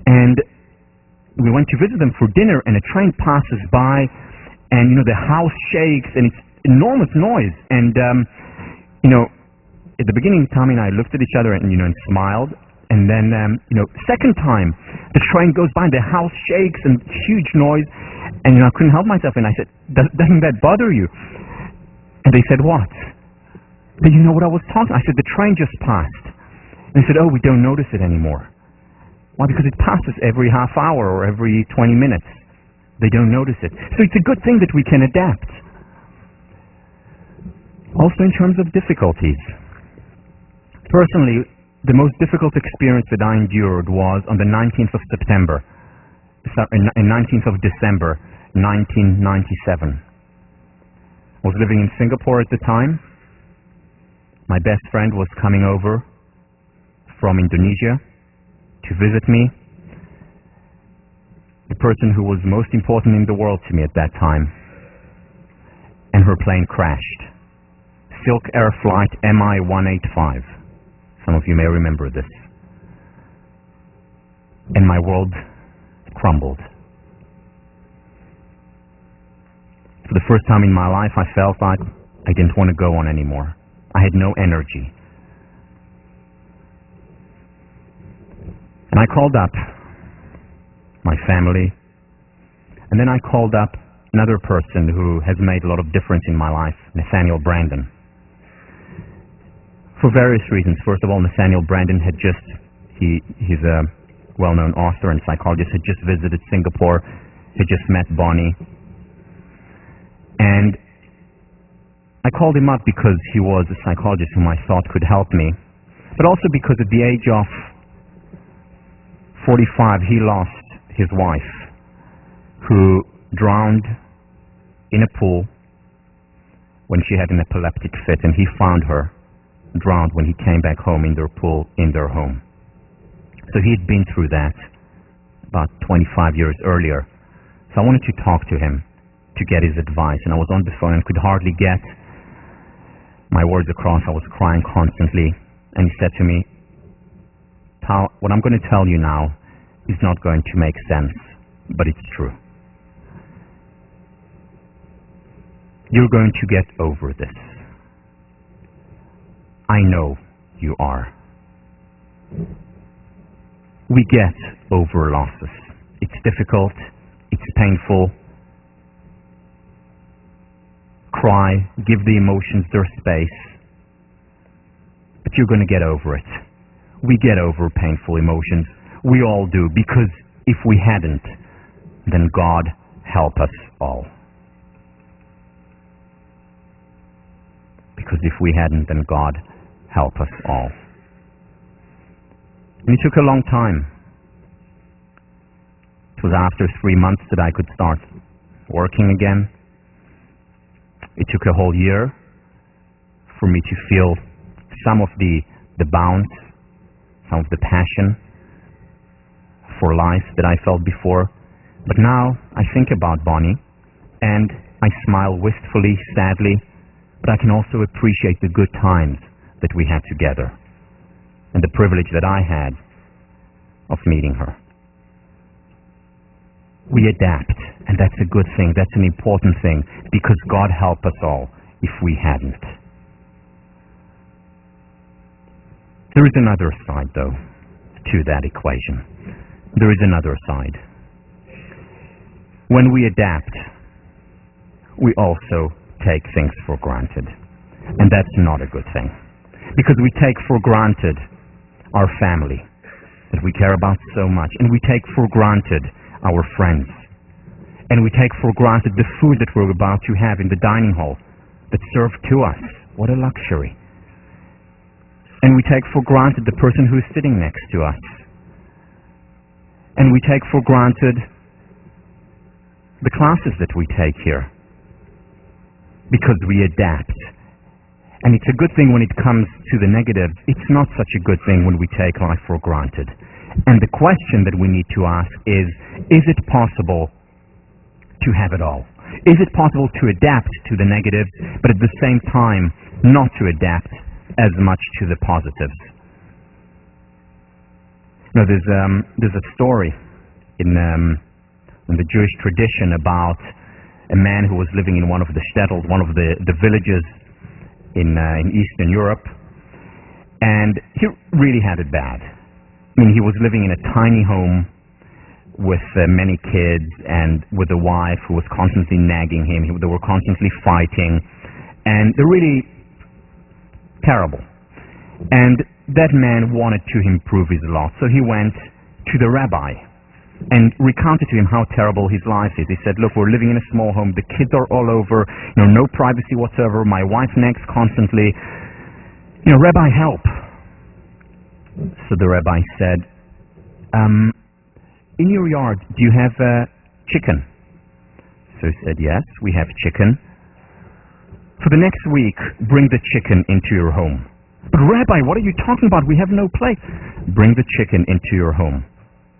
and we went to visit them for dinner, and a train passes by, and the house shakes, and it's enormous noise. And at the beginning, Tommy and I looked at each other and and smiled. And then second time the train goes by, and the house shakes, and huge noise. And I couldn't help myself, and I said, "Doesn't that bother you?" And they said, "What?" But you know what I was talking? I said, "The train just passed." And they said, "Oh, we don't notice it anymore." Why? Because it passes every half hour or every 20 minutes. They don't notice it. So it's a good thing that we can adapt. Also in terms of difficulties. Personally, the most difficult experience that I endured was on the 19th of December, 1997. I was living in Singapore at the time. My best friend was coming over from Indonesia to visit me, the person who was most important in the world to me at that time, and her plane crashed. Silk Air Flight MI-185. Some of you may remember this. And my world crumbled. For the first time in my life, I felt like I didn't want to go on anymore. I had no energy. And I called up my family, and then I called up another person who has made a lot of difference in my life, Nathaniel Brandon. For various reasons. First of all, Nathaniel Brandon he's a well-known author and psychologist, had just visited Singapore, had just met Bonnie. And I called him up because he was a psychologist whom I thought could help me, but also because at the age of 45, he lost his wife, who drowned in a pool when she had an epileptic fit, and he found her drowned when he came back home in their pool in their home. So he'd been through that about 25 years earlier. So I wanted to talk to him to get his advice, and I was on the phone and could hardly get my words across. I was crying constantly, and he said to me, "Tal, what I'm going to tell you now is not going to make sense, but it's true. You're going to get over this. I know you are. We get over losses. It's difficult, it's painful. Cry, give the emotions their space, but you're going to get over it. We get over painful emotions. We all do, because if we hadn't, then God help us all. Because if we hadn't, then God help us all." And it took a long time. It was after 3 months that I could start working again. It took a whole year for me to feel some of the bounce, some of the passion for life that I felt before. But now I think about Bonnie, and I smile wistfully, sadly, but I can also appreciate the good times that we had together and the privilege that I had of meeting her. We adapt, and that's a good thing. That's an important thing, because God help us all if we hadn't. There is another side, though, to that equation. There is another side. When we adapt, we also take things for granted. And that's not a good thing. Because we take for granted our family that we care about so much. And we take for granted our friends. And we take for granted the food that we're about to have in the dining hall that's served to us. What a luxury. And we take for granted the person who's sitting next to us. And we take for granted the classes that we take here. Because we adapt. And it's a good thing when it comes to the negative. It's not such a good thing when we take life for granted. And the question that we need to ask is it possible to have it all? Is it possible to adapt to the negatives, but at the same time not to adapt as much to the positives? Now, there's a story in the Jewish tradition about a man who was living in one of the shtetls, one of the villages in Eastern Europe, and he really had it bad. I mean, he was living in a tiny home with many kids and with a wife who was constantly nagging him. They were constantly fighting, and they're really terrible. And that man wanted to improve his lot, so he went to the rabbi and recounted to him how terrible his life is. He said, look, we're living in a small home, the kids are all over, no privacy whatsoever, my wife nags constantly, Rabbi, help. So the rabbi said, in your yard, do you have chicken? So he said, yes, we have chicken. For the next week, bring the chicken into your home. But Rabbi, what are you talking about? We have no place. Bring the chicken into your home.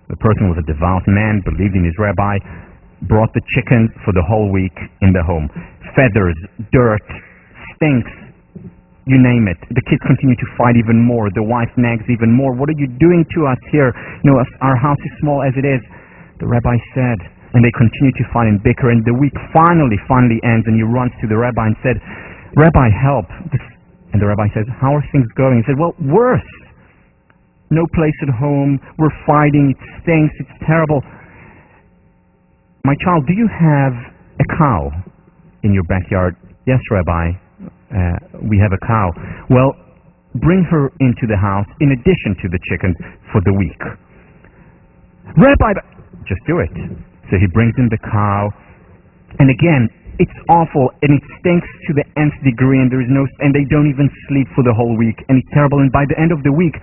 The person was a devout man, believed in his rabbi, brought the chicken for the whole week in the home. Feathers, dirt, stinks, you name it. The kids continue to fight even more. The wife nags even more. What are you doing to us here? Our house is small as it is. The rabbi said, and they continue to fight and bicker, and the week finally ends, and he runs to the rabbi and said, Rabbi, help. And the rabbi says, how are things going? He said, well, worse. No place at home, we're fighting, it stinks, it's terrible. My child, do you have a cow in your backyard? Yes, Rabbi, we have a cow. Well, bring her into the house in addition to the chicken for the week. Rabbi, just do it. So he brings in the cow, and again, it's awful, and it stinks to the nth degree, and and they don't even sleep for the whole week, and it's terrible, and by the end of the week,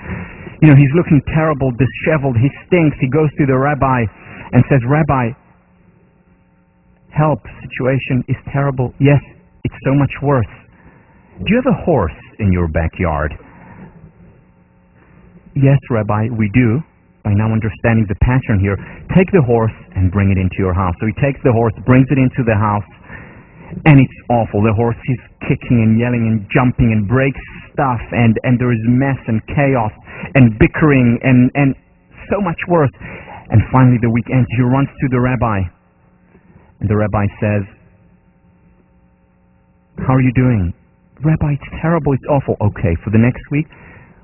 he's looking terrible, disheveled, he stinks. He goes to the rabbi and says, Rabbi, help, situation is terrible. Yes, it's so much worse. Do you have a horse in your backyard? Yes, Rabbi, we do. By now understanding the pattern here, take the horse and bring it into your house. So he takes the horse, brings it into the house, and it's awful. The horse is kicking and yelling and jumping and breaks stuff, and there is mess and chaos and bickering and so much worse. And finally the week ends. He runs to the rabbi, and the rabbi says, how are you doing? Rabbi, it's terrible, it's awful. Okay, for the next week,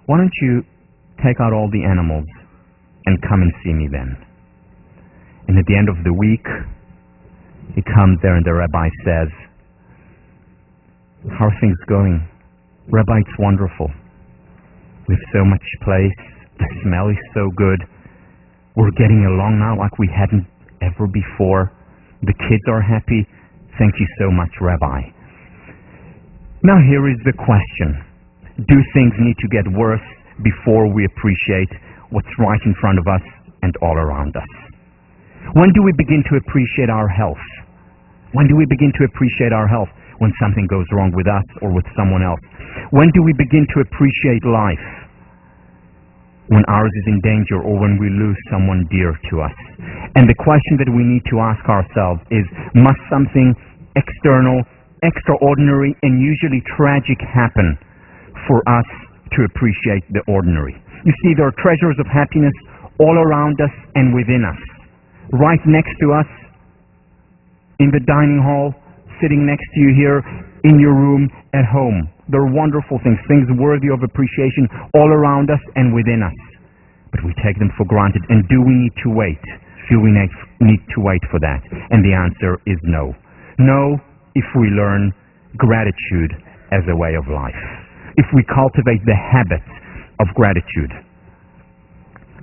why don't you take out all the animals and come and see me then? And at the end of the week, he comes there and the rabbi says, how are things going? Rabbi, it's wonderful. We have so much place. The smell is so good. We're getting along now like we hadn't ever before. The kids are happy. Thank you so much, Rabbi. Now here is the question. Do things need to get worse before we appreciate what's right in front of us and all around us? When do we begin to appreciate our health? When do we begin to appreciate our health? when something goes wrong with us or with someone else? When do we begin to appreciate life? When ours is in danger or when we lose someone dear to us. And the question that we need to ask ourselves is, must something external, extraordinary, and usually tragic happen for us to appreciate the ordinary? You see, there are treasures of happiness all around us and within us. Right next to us, in the dining hall, sitting next to you here, in your room, at home. There are wonderful things, things worthy of appreciation all around us and within us. But we take them for granted. And do we need to wait? Do we need to wait for that? And the answer is no. No, if we learn gratitude as a way of life. If we cultivate the habit of gratitude.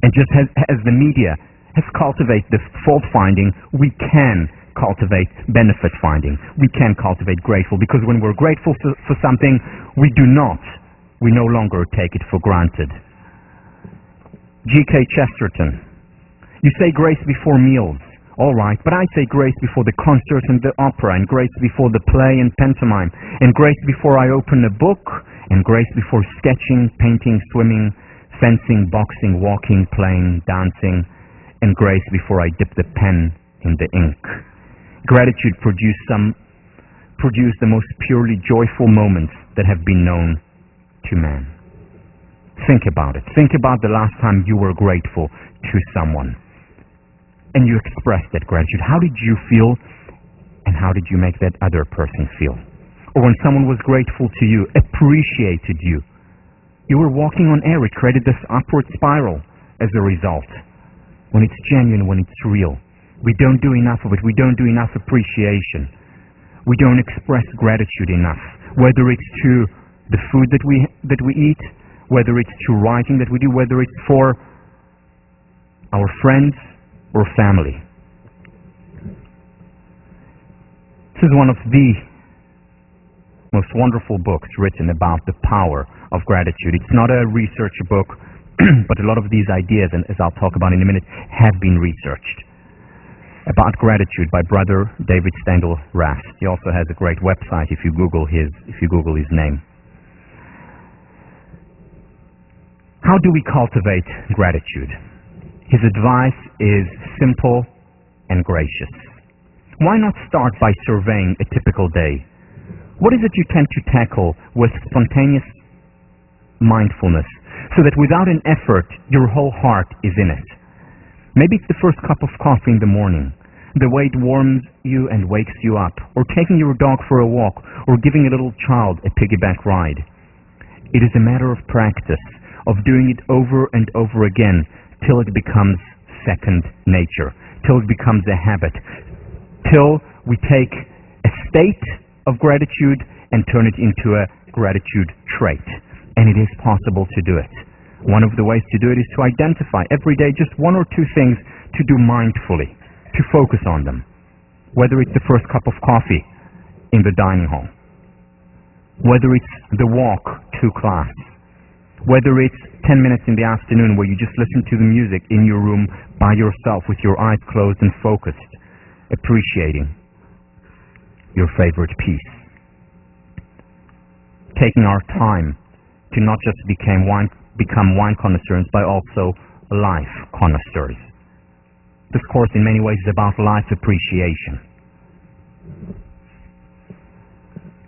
And just as the media has cultivated the fault-finding, we can cultivate benefit-finding. We can cultivate grateful, because when we're grateful for something, we no longer take it for granted. G.K. Chesterton, you say grace before meals. All right, but I say grace before the concert and the opera, and grace before the play and pantomime, and grace before I open a book, and grace before sketching, painting, swimming, fencing, boxing, walking, playing, dancing, and grace before I dip the pen in the ink. Gratitude produce the most purely joyful moments that have been known to man. Think about it. Think about the last time you were grateful to someone and you expressed that gratitude. How did you feel, and how did you make that other person feel? Or when someone was grateful to you, appreciated you, you were walking on air. It created this upward spiral as a result. When it's genuine, when it's real. We don't do enough of it. We don't do enough appreciation. We don't express gratitude enough. Whether it's to the food that we eat, whether it's to writing that we do, whether it's for our friends or family. This is one of the most wonderful books written about the power of gratitude. It's not a research book, but a lot of these ideas, and as I'll talk about in a minute, have been researched. About Gratitude by Brother David Stendal Rast. He also has a great website if you Google his name. How do we cultivate gratitude? His advice is simple and gracious. Why not start by surveying a typical day? What is it you tend to tackle with spontaneous mindfulness, so that without an effort, your whole heart is in it? Maybe it's the first cup of coffee in the morning, the way it warms you and wakes you up, or taking your dog for a walk, or giving a little child a piggyback ride. It is a matter of practice, of doing it over and over again, till it becomes second nature, till it becomes a habit, till we take a state of gratitude and turn it into a gratitude trait. And it is possible to do it. One of the ways to do it is to identify every day just one or two things to do mindfully, to focus on them. Whether it's the first cup of coffee in the dining hall, whether it's the walk to class, whether it's 10 minutes in the afternoon where you just listen to the music in your room by yourself with your eyes closed and focused, appreciating your favorite piece. Taking our time to not just become wine connoisseurs, but also life connoisseurs. This course in many ways is about life appreciation.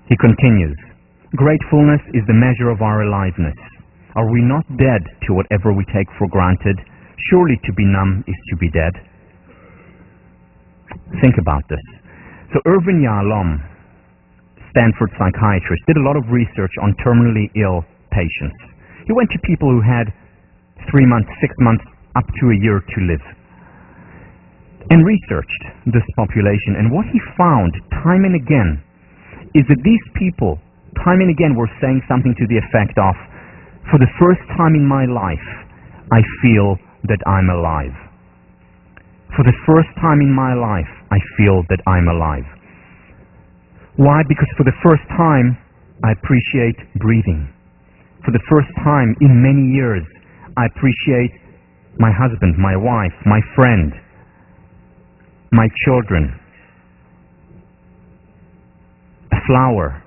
He continues, gratefulness is the measure of our aliveness. Are we not dead to whatever we take for granted? Surely to be numb is to be dead. Think about this. So Irvin Yalom, Stanford psychiatrist, did a lot of research on terminally ill patients. He went to people who had 3 months, 6 months, up to a year to live, and researched this population. And what he found time and again is that these people, time and again, were saying something to the effect of, for the first time in my life, I feel that I'm alive. For the first time in my life, I feel that I'm alive. Why? Because for the first time, I appreciate breathing. For the first time in many years, I appreciate my husband, my wife, my friend, my children, a flower,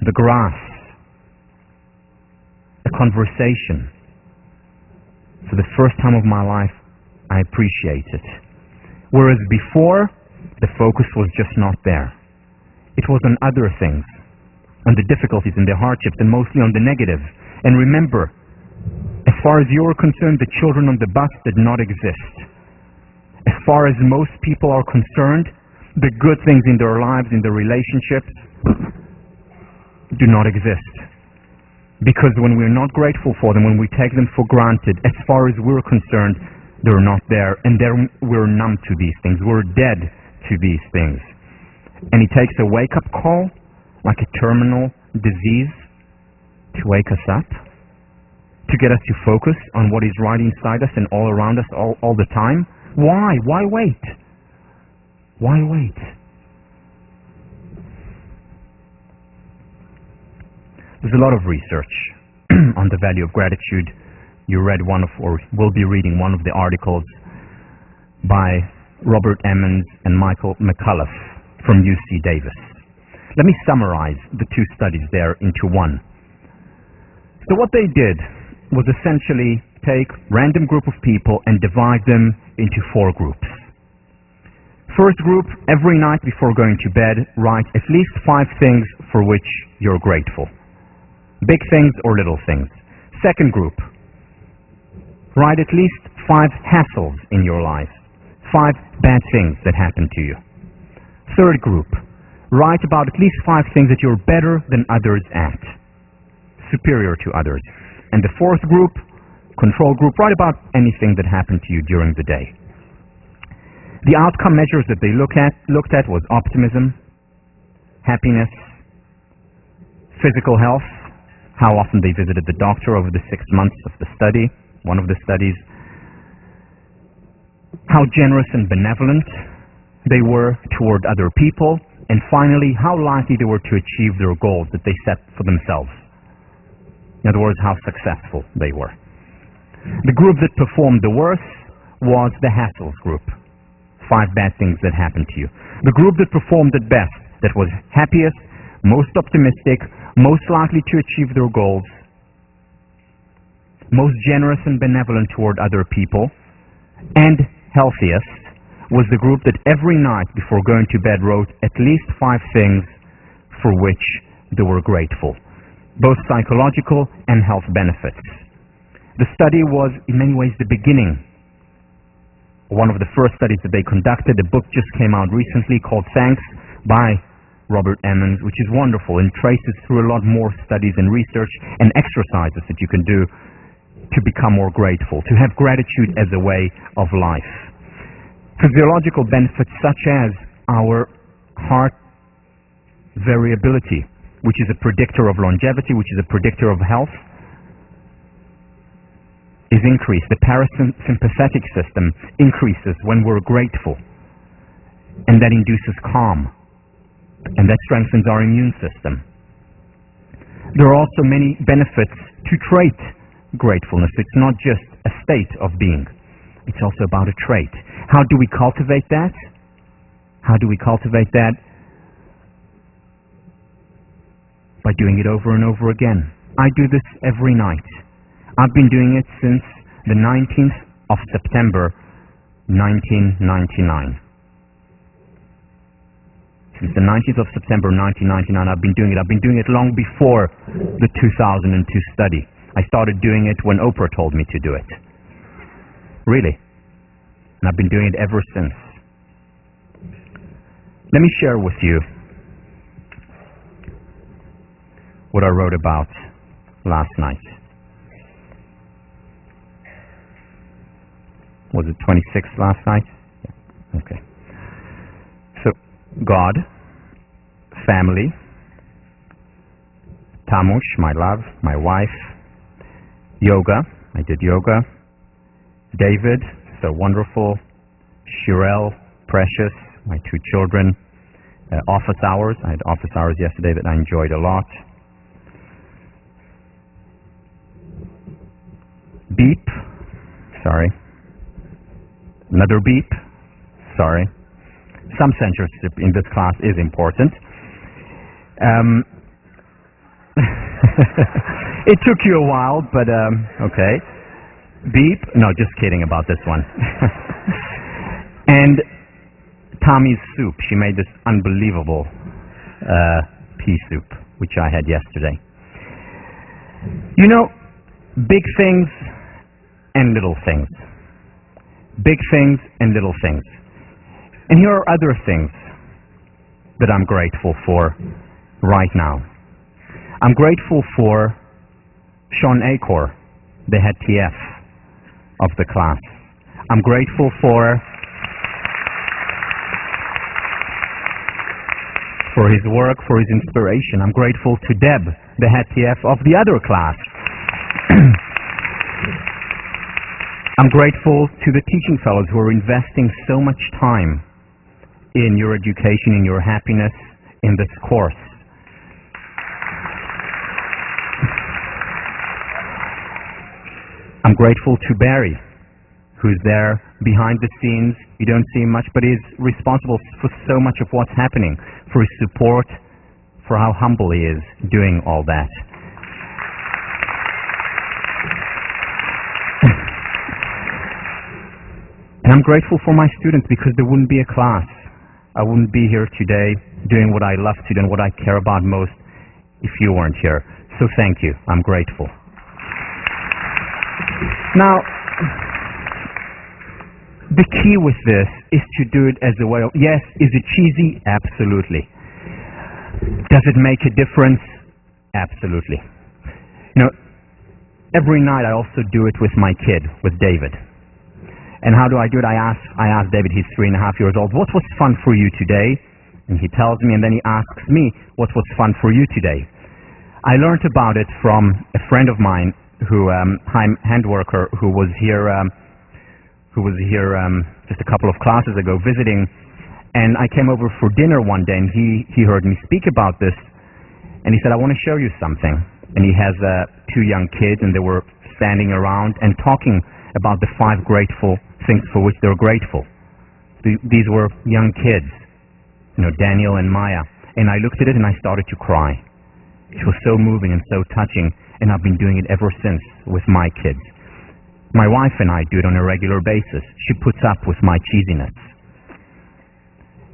the grass, a conversation. For the first time of my life, I appreciate it. Whereas before, the focus was just not there. It was on other things, on the difficulties and the hardships, and mostly on the negative. And remember, as far as you are concerned, the children on the bus did not exist. As far as most people are concerned, the good things in their lives, in their relationships, do not exist. Because when we're not grateful for them, when we take them for granted, as far as we're concerned, they're not there. And then we're numb to these things. We're dead to these things. And it takes a wake-up call, like a terminal disease, to wake us up, to get us to focus on what is right inside us and all around us all the time. Why? Why wait? Why wait? There's a lot of research on the value of gratitude. You read one of, or will be reading one of the articles by Robert Emmons and Michael McCullough from UC Davis. Let me summarize the two studies there into one. So what they did was essentially take random group of people and divide them into 4 groups. First group, every night before going to bed, write at least 5 things for which you're grateful. Big things or little things. Second group, write at least 5 hassles in your life. 5 bad things that happened to you. Third group, write about at least 5 things that you're better than others at, superior to others. And the fourth group, control group, write about anything that happened to you during the day. The outcome measures that they looked at was optimism, happiness, physical health, how often they visited the doctor over the 6 months of the study, one of the studies, how generous and benevolent they were toward other people, and finally, how likely they were to achieve their goals that they set for themselves. In other words, how successful they were. The group that performed the worst was the hassles group. 5 bad things that happened to you. The group that performed at best, that was happiest, most optimistic, most likely to achieve their goals, most generous and benevolent toward other people, and healthiest, was the group that every night before going to bed wrote at least 5 things for which they were grateful, both psychological and health benefits. The study was in many ways the beginning, one of the first studies that they conducted. A book just came out recently called Thanks by Robert Emmons, which is wonderful and traces through a lot more studies and research and exercises that you can do to become more grateful, to have gratitude as a way of life. Physiological benefits such as our heart variability, which is a predictor of longevity, which is a predictor of health, is increased. The parasympathetic system increases when we're grateful, and that induces calm, and that strengthens our immune system. There are also many benefits to trait gratefulness. It's not just a state of being. It's also about a trait. How do we cultivate that? How do we cultivate that? By doing it over and over again. I do this every night. I've been doing it since the 19th of September, 1999. Since the 19th of September 1999, I've been doing it. I've been doing it long before the 2002 study. I started doing it when Oprah told me to do it. Really. And I've been doing it ever since. Let me share with you what I wrote about last night. Was it 26th last night? Yeah. Okay. So, God, family, Tamush, my love, my wife, yoga, I did yoga, David, so wonderful, Shirel, precious, my 2 children, office hours, I had office hours yesterday that I enjoyed a lot. Beep, sorry. Another beep, sorry. Some censorship in this class is important. It took you a while, but okay. Beep. No, just kidding about this one. And Tommy's soup. She made this unbelievable pea soup, which I had yesterday. You know, big things and little things. Big things and little things. And here are other things that I'm grateful for right now. I'm grateful for Sean Acor, the head TF of the class. I'm grateful for his work, for his inspiration. I'm grateful to Deb, the head TF of the other class. I'm grateful to the teaching fellows who are investing so much time in your education, in your happiness, in this course. I'm grateful to Barry, who's there behind the scenes. You don't see him much, but he's responsible for so much of what's happening, for his support, for how humble he is doing all that. And I'm grateful for my students, because there wouldn't be a class. I wouldn't be here today doing what I love to do and what I care about most if you weren't here. So thank you. I'm grateful. Now, the key with this is to do it as a way of, yes, is it cheesy? Absolutely. Does it make a difference? Absolutely. You know, every night I also do it with my kid, with David. And how do I do it? I ask David, he's 3.5 years old, what was fun for you today? And he tells me, and then he asks me, what was fun for you today? I learned about it from a friend of mine, who hand worker, who was here just a couple of classes ago visiting, and I came over for dinner one day, and he heard me speak about this, and he said, I want to show you something. And he has 2 young kids, and they were standing around and talking about the 5 grateful things for which they're grateful. These were young kids, you know, Daniel and Maya, and I looked at it and I started to cry. It was so moving and so touching, and I've been doing it ever since with my kids. My wife and I do it on a regular basis. She puts up with my cheesiness.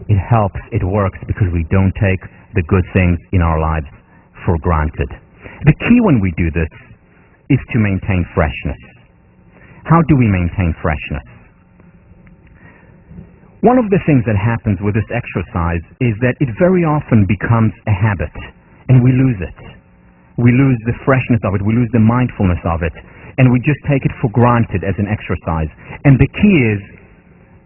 It helps, it works, because we don't take the good things in our lives for granted. The key when we do this is to maintain freshness. How do we maintain freshness? One of the things that happens with this exercise is that it very often becomes a habit, and we lose it. We lose the freshness of it, we lose the mindfulness of it, and we just take it for granted as an exercise. And the key is,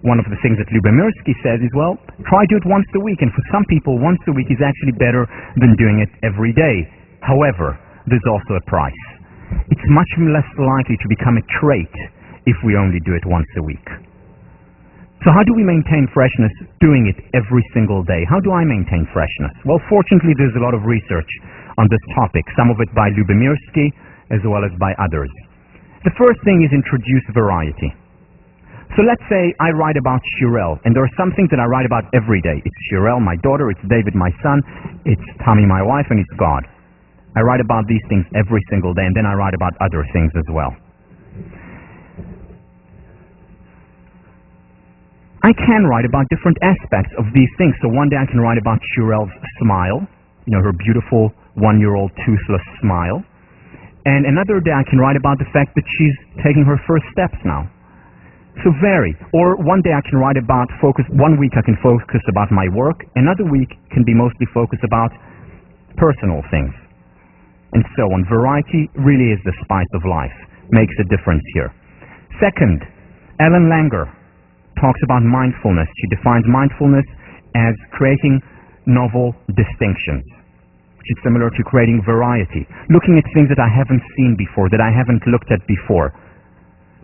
one of the things that Lyubomirsky says is, well, try do it once a week, and for some people once a week is actually better than doing it every day. However, there's also a price. It's much less likely to become a trait if we only do it once a week. So how do we maintain freshness doing it every single day? How do I maintain freshness? Well, fortunately, there's a lot of research on this topic, some of it by Lyubomirsky as well as by others. The first thing is introduce variety. So let's say I write about Shirel, and there are some things that I write about every day. It's Shirel, my daughter, it's David, my son, it's Tommy, my wife, and it's God. I write about these things every single day, and then I write about other things as well. I can write about different aspects of these things. So one day I can write about Shirel's smile, you know, her beautiful 1-year-old toothless smile. And another day I can write about the fact that she's taking her first steps now. So vary. Or one day I can write about one week I can focus about my work, another week can be mostly focused about personal things. And so on. Variety really is the spice of life. Makes a difference here. Second, Ellen Langer talks about mindfulness. She defines mindfulness as creating novel distinctions, which is similar to creating variety. Looking at things that I haven't seen before, that I haven't looked at before.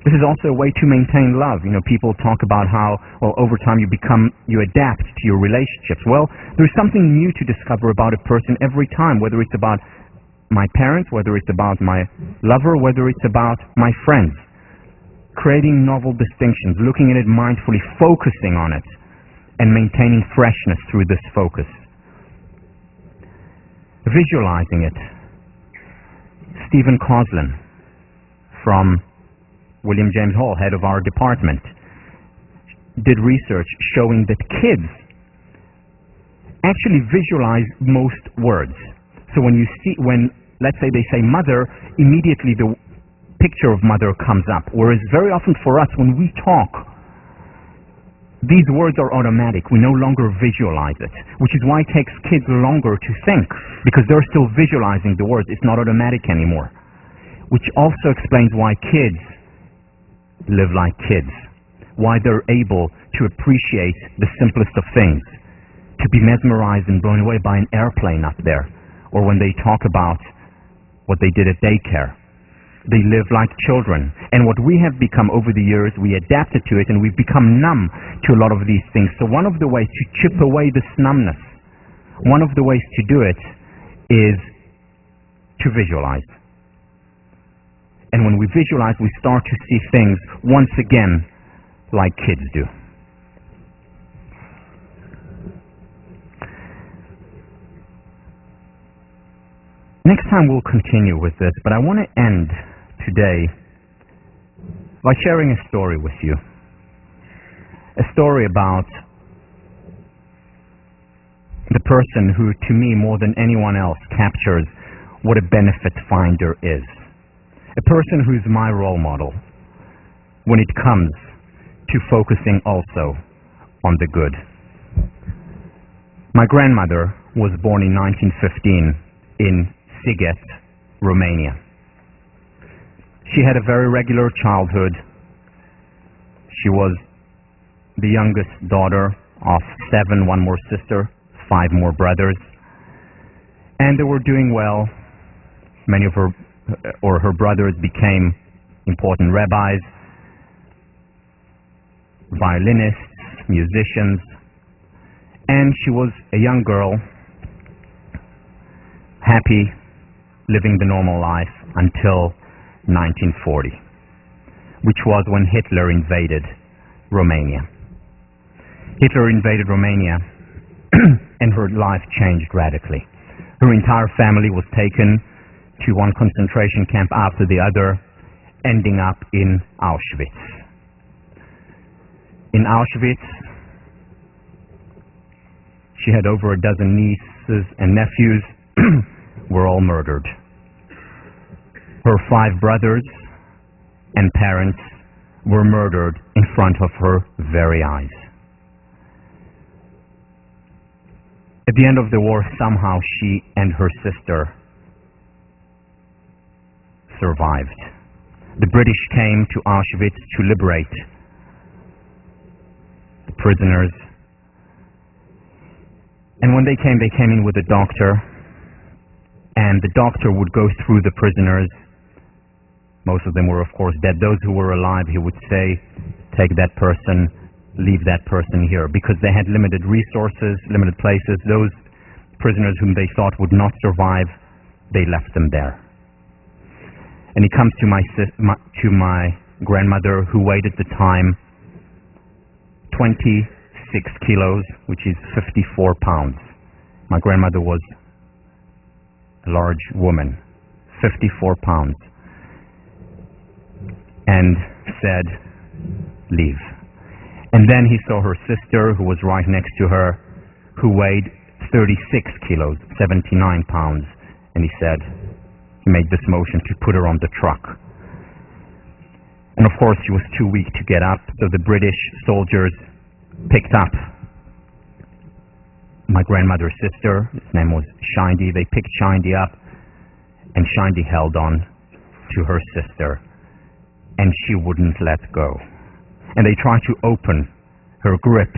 This is also a way to maintain love. You know, people talk about how, well, over time you adapt to your relationships. Well, there's something new to discover about a person every time, whether it's about my parents, whether it's about my lover, whether it's about my friends. Creating novel distinctions, looking at it mindfully, focusing on it, and maintaining freshness through this focus. visualizing it. Stephen Coslin from William James Hall, head of our department, did research showing that kids actually visualize most words. So when let's say they say mother, immediately the picture of mother comes up. Whereas very often for us, when we talk, these words are automatic. We no longer visualize it, which is why it takes kids longer to think, because they're still visualizing the words. It's not automatic anymore, which also explains why kids live like kids, why they're able to appreciate the simplest of things, to be mesmerized and blown away by an airplane up there, or when they talk about what they did at daycare. They live like children. And what we have become over the years, we adapted to it, and we've become numb to a lot of these things. So one of the ways to chip away this numbness, one of the ways to do it is to visualize. And when we visualize, we start to see things once again like kids do. Next time we'll continue with this, but I want to end today by sharing a story with you. A story about the person who, to me, more than anyone else, captures what a benefit finder is. A person who's my role model when it comes to focusing also on the good. My grandmother was born in 1915 in Sighet, Romania. She had a very regular childhood. She was the youngest daughter of 7, one more sister, 5 more brothers. And they were doing well. Many of her brothers became important rabbis, violinists, musicians. And she was a young girl, happy, living the normal life until 1940, which was when Hitler invaded Romania. Hitler invaded Romania and her life changed radically. Her entire family was taken to one concentration camp after the other, ending up in Auschwitz. In Auschwitz, she had over a dozen nieces and nephews were all murdered. Her 5 brothers and parents were murdered in front of her very eyes. At the end of the war, somehow she and her sister survived. The British came to Auschwitz to liberate the prisoners. And when they came in with a doctor, and the doctor would go through the prisoners. Most of them were, of course, dead. Those who were alive, he would say, take that person, leave that person here. Because they had limited resources, limited places. Those prisoners whom they thought would not survive, they left them there. And he comes to my grandmother, who weighed at the time 26 kilos, which is 54 pounds. My grandmother was a large woman, 54 pounds, and said, leave. And then he saw her sister, who was right next to her, who weighed 36 kilos, 79 pounds, and he said, he made this motion to put her on the truck. And of course she was too weak to get up, so the British soldiers picked up my grandmother's sister. His name was Shindy. They picked Shindy up, and Shindy held on to her sister, and she wouldn't let go. And they tried to open her grip,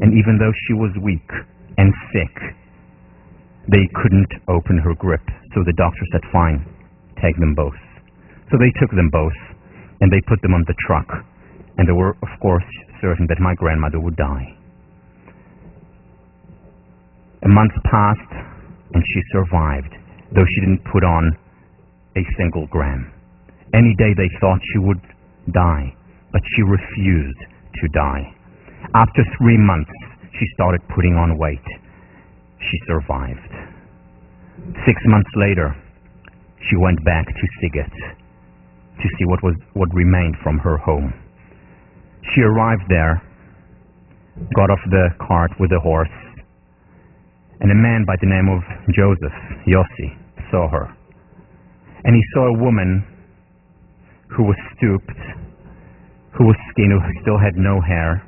and even though she was weak and sick, they couldn't open her grip. So the doctor said, fine, take them both. So they took them both, and they put them on the truck, and they were, of course, certain that my grandmother would die. A month passed, and she survived, though she didn't put on a single gram. Any day they thought she would die, but she refused to die. After 3 months, she started putting on weight. She survived. 6 months later, she went back to Siget to see what remained from her home. She arrived there, got off the cart with the horse, and a man by the name of Joseph, Yossi, saw her. And he saw a woman who was stooped, who was skinny, who still had no hair,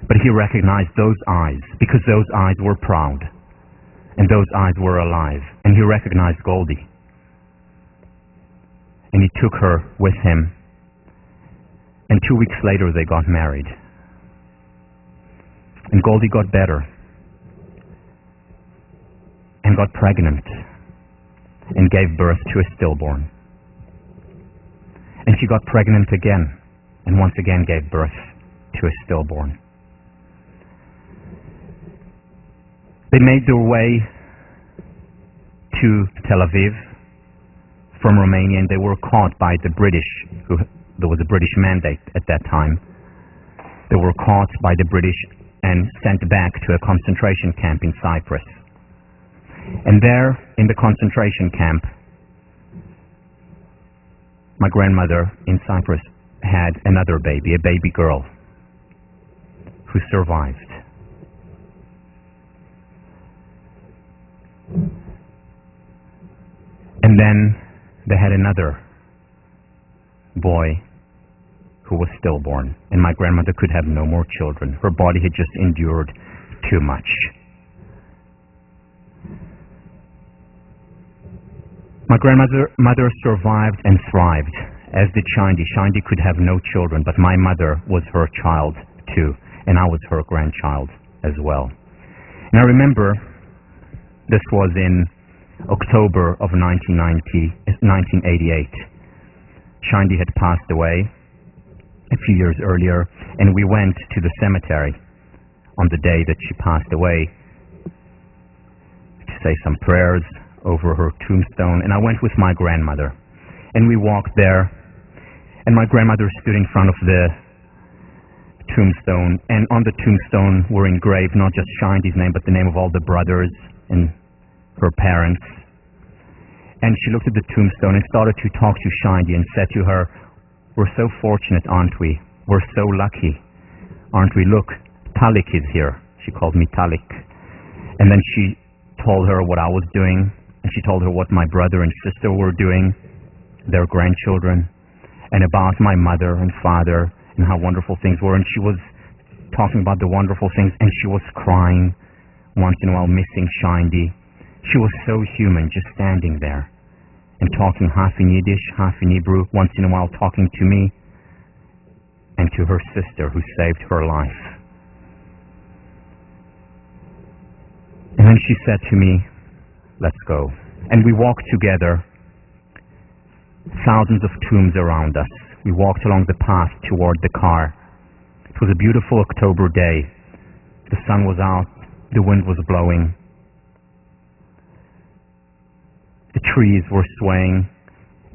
but he recognized those eyes because those eyes were proud and those eyes were alive, and he recognized Goldie. And he took her with him, and 2 weeks later they got married. And Goldie got better and got pregnant and gave birth to a stillborn. And she got pregnant again and once again gave birth to a stillborn. They made their way to Tel Aviv from Romania, and they were caught by the British. There was a British mandate at that time. They were caught by the British and sent back to a concentration camp in Cyprus. And there, in the concentration camp, my grandmother in Cyprus had another baby, a baby girl, who survived. And then they had another boy who was stillborn, and my grandmother could have no more children. Her body had just endured too much. My grandmother survived and thrived, as did Shindi. Shindi could have no children, but my mother was her child too, and I was her grandchild as well. And I remember this was in October of 1988. Shindi had passed away a few years earlier, and we went to the cemetery on the day that she passed away to say some prayers over her tombstone. And I went with my grandmother, and we walked there, and my grandmother stood in front of the tombstone, and on the tombstone were engraved not just Shindi's name, but the name of all the brothers and her parents. And she looked at the tombstone and started to talk to Shindi and said to her, "We're so fortunate, aren't we? We're so lucky, aren't we? Look, Talik is here." She called me Talik. And then she told her what I was doing, and she told her what my brother and sister were doing, their grandchildren, and about my mother and father and how wonderful things were. And she was talking about the wonderful things, and she was crying once in a while, missing Shindi. She was so human, just standing there and talking half in Yiddish, half in Hebrew, once in a while talking to me and to her sister who saved her life. And then she said to me, "Let's go." And we walked together, thousands of tombs around us. We walked along the path toward the car. It was a beautiful October day. The sun was out, the wind was blowing. The trees were swaying,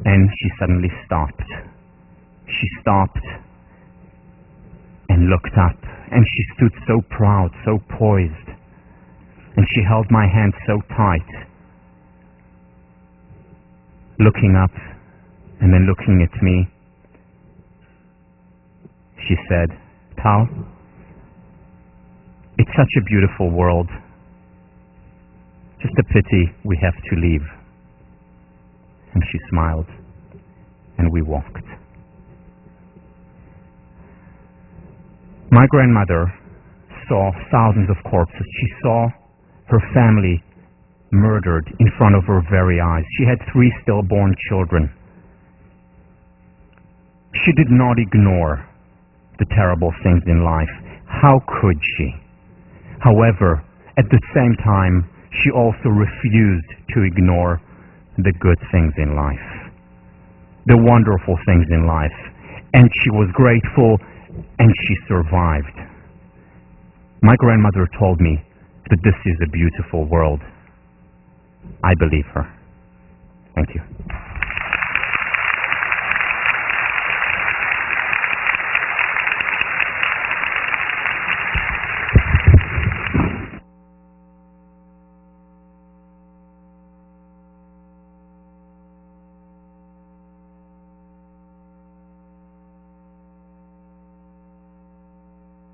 and she suddenly stopped. She stopped and looked up, and she stood so proud, so poised, and she held my hand so tight, looking up and then looking at me. She said, "Tal, it's such a beautiful world. Just a pity we have to leave." And she smiled, and we walked. My grandmother saw thousands of corpses. She saw her family murdered in front of her very eyes. She had 3 stillborn children. She did not ignore the terrible things in life. How could she? However, at the same time, she also refused to ignore the good things in life, the wonderful things in life. And she was grateful, and she survived. My grandmother told me that this is a beautiful world. I believe her. Thank you.